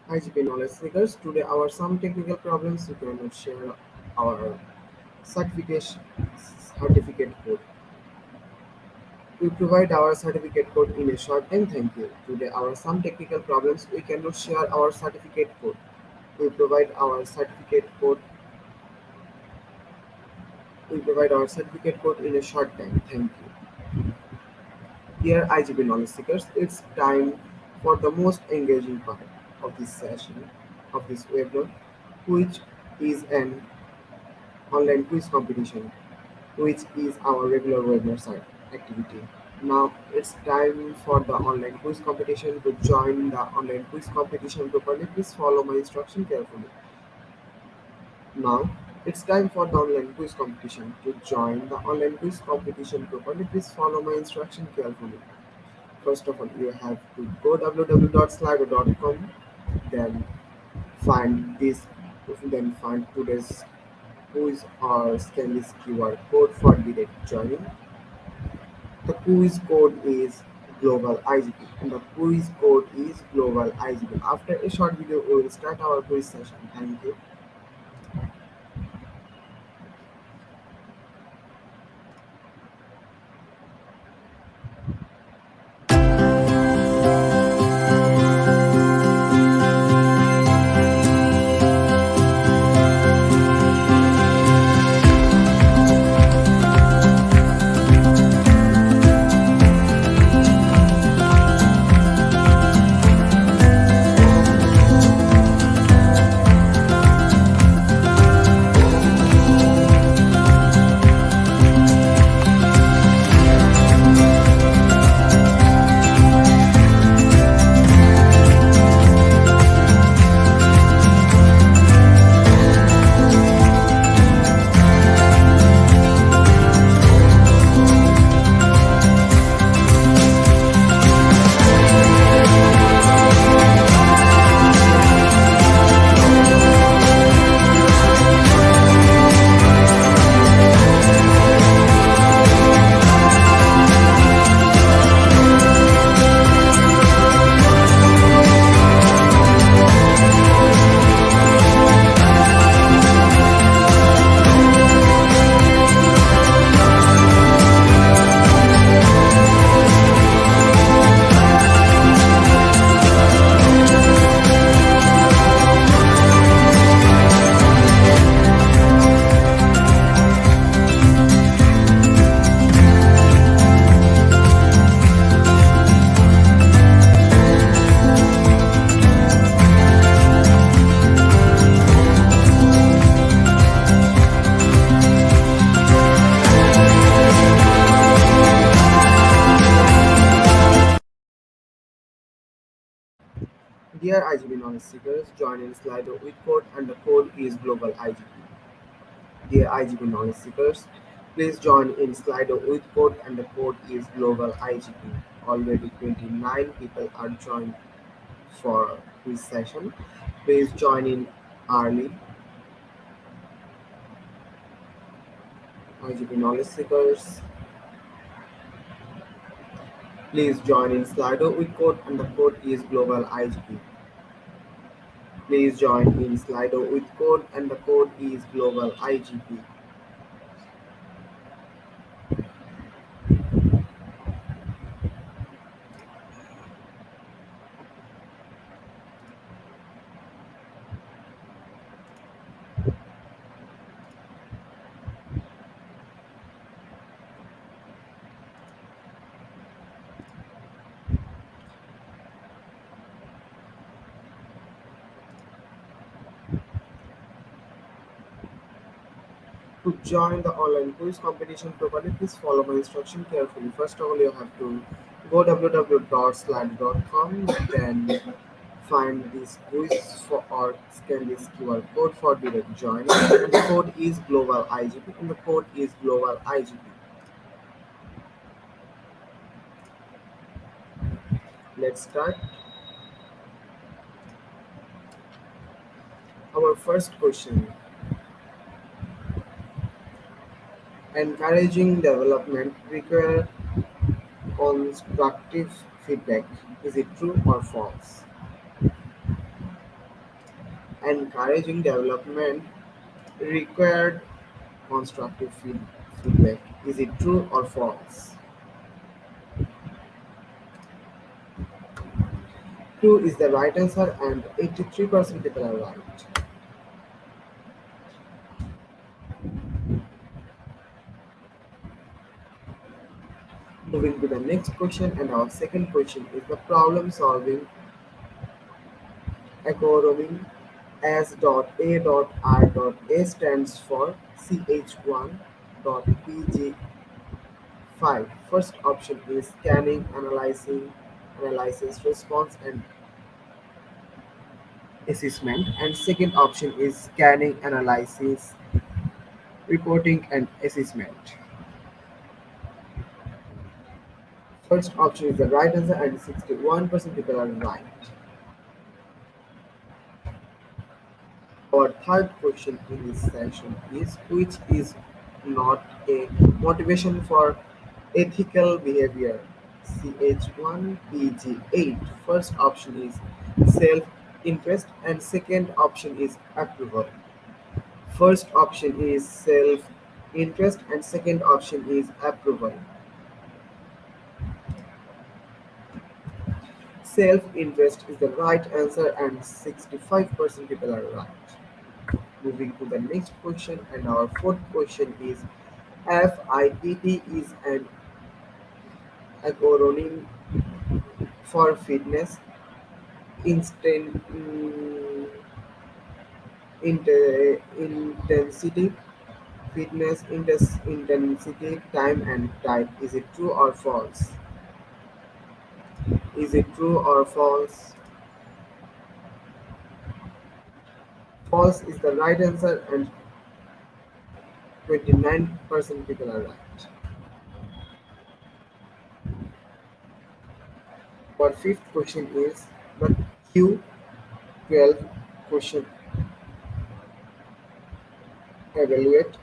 A: IGP knowledge seekers, today our some technical problems we cannot share our certification certificate code. We provide our certificate code in a short time. Thank you. Today, our some technical problems. We cannot share our certificate code. We provide our certificate code. We provide our certificate code in a short time. Thank you. Dear IGP knowledge seekers, it's time for the most engaging part of this session. of this webinar, which is an online quiz competition, which is our regular webinar site activity. Now it's time for the online quiz competition. To join the online quiz competition properly, please follow my instruction carefully. Now it's time for the online quiz competition. To join the online quiz competition properly, please follow my instruction carefully. First of all, you have to go www.slido.com, then find this, then find today's quiz or scan this QR code for direct joining. The quiz code is global IGP, and the quiz code is global IGP. After a short video, we will start our quiz session. Thank you. Dear IGB knowledge seekers, join in Slido with code and the code is global IGP. Dear IGP knowledge seekers, please join in Slido with code and the code is global IGP. Already 29 people are joined for this session. Please join in early. IGP knowledge seekers, please join in Slido with code and the code is global IGP. Please join in Slido with code and the code is global IGP. To join the online quiz competition properly, please follow my instruction carefully. First of all, you have to go www.slide.com, then find this quiz for or scan this QR code for direct joining. And the code is global IGP, and the code is global IGP. Let's start. Our first question: encouraging development require constructive feedback. Is it true or false? Encouraging development required constructive feedback. Is it true or false? True is the right answer, and 83% people are right. Moving to the next question, and our second question is the problem solving economy S.A.R.A stands for CH1.PG5. First option is scanning, analyzing, analysis, response, and assessment. And second option is scanning, analysis, reporting, and assessment. First option is the right answer, and 61% people are right. Our third question in this session is, which is not a motivation for ethical behavior? CH1PG8. First option is self interest, and second option is approval. First option is self interest, and second option is approval. Self interest is the right answer, and 65% people are right. Moving to the next question, and our fourth question is, FITT is an acronym for fitness, instant, intensity, intensity, time, and type. Is it true or false? Is it true or false? False is the right answer, and 29% people are right. Our fifth question is, the Q12 question evaluate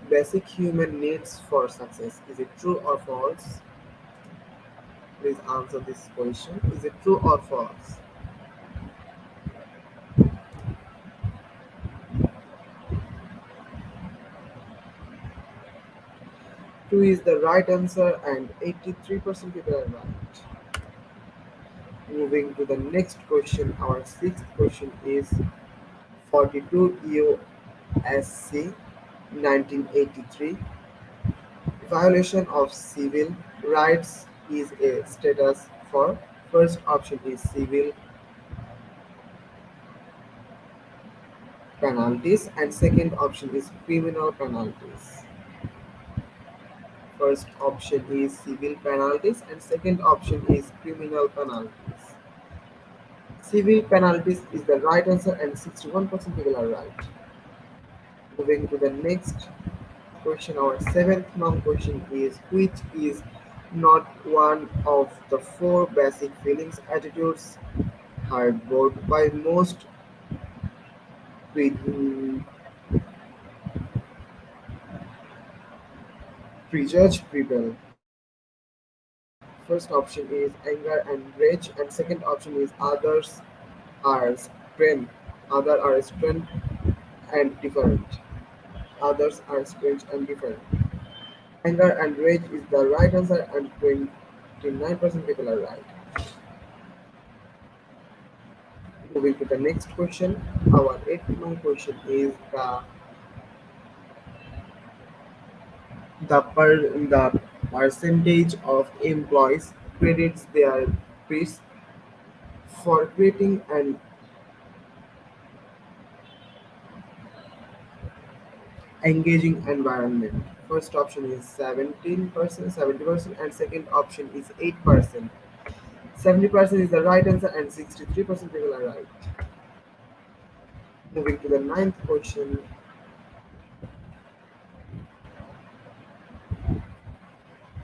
A: basic human needs for success. Is it true or false? Please answer this question. Is it true or false? Two is the right answer, and 83% people are right. Moving to the next question, our sixth question is 42 USC 1983. Violation of civil rights is a status for. First option is civil penalties, and second option is criminal penalties. First option is civil penalties, and second option is criminal penalties. Civil penalties is the right answer, and 61% people are right. Moving to the next question, our seventh non-question is, which is not one of the four basic feelings attitudes harbored by most pre- prejudged people? First option is anger and rage, and second option is others are strange. Other are strange and different. Others are strange and different. Anger and rage is the right answer, and 29% people are right. Moving to the next question, our eighth question is, the percentage of employees credits their peers for creating an engaging environment. First option is 17%, 70%, and second option is 8%. 70% is the right answer, and 63% people are right. Moving to the ninth question,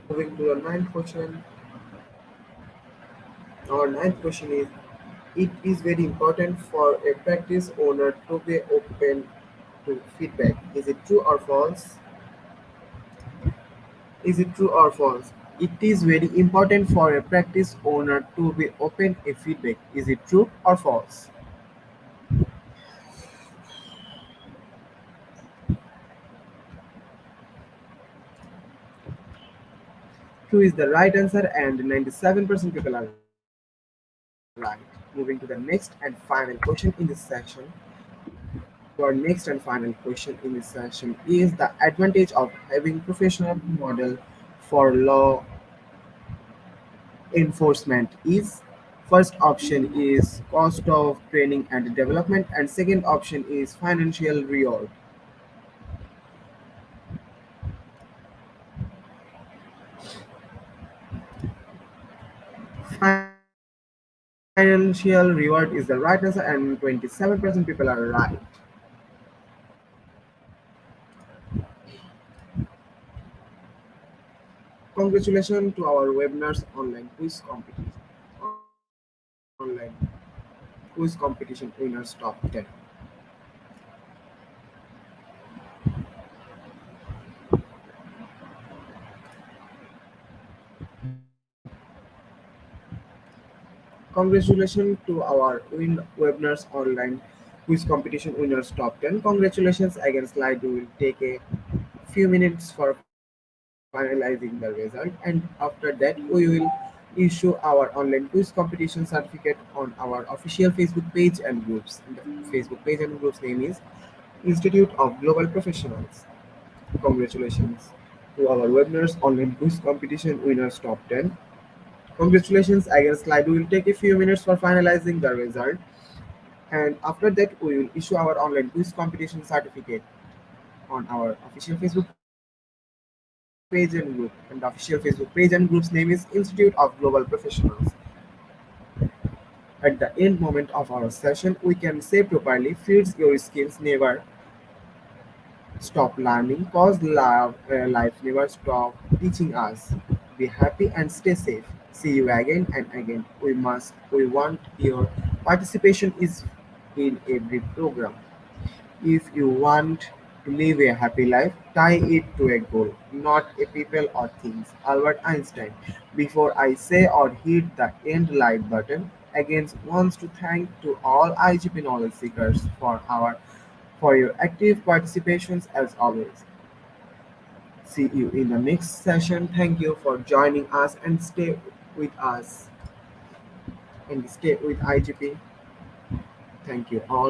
A: moving to the ninth question, our ninth question is, it is very important for a practice owner to be open to feedback. Is it true or false? Is it true or false? It is very important for a practice owner to be open to feedback. Is it true or false? True is the right answer, and 97% people are right. Moving to the next and final question in this section. Our next and final question in this session is, the advantage of having professional model for law enforcement is. First option is cost of training and development, and second option is financial reward. Financial reward is the right answer, and 27% people are right. Congratulations to our webinars online quiz competition. Online quiz competition winners top 10. Congratulations to our webinars online quiz competition winners top 10. Congratulations again, slide. We will take a few minutes for finalizing the result, and after that we will issue our online quiz competition certificate on our official Facebook page and groups. The Facebook page and groups name is Institute of Global Professionals. Congratulations to our webinars online quiz competition winners top 10. Congratulations again, slide. We will take a few minutes for finalizing the result, and after that we will issue our online quiz competition certificate on our official Facebook page and group. And the official Facebook page and group's name is Institute of Global Professionals. At the end moment of our session, we can say properly, feeds your skills never stop learning, cause life never stop teaching us. Be happy and stay safe. See you again and again. We want your participation is in every program. If you want to live a happy life, tie it to a goal, not a people or things. Albert Einstein. Before I say or hit the end like button, again wants to thank to all IGP knowledge seekers for your active participations as always. See you in the next session. Thank you for joining us and stay with us and stay with IGP. Thank you all.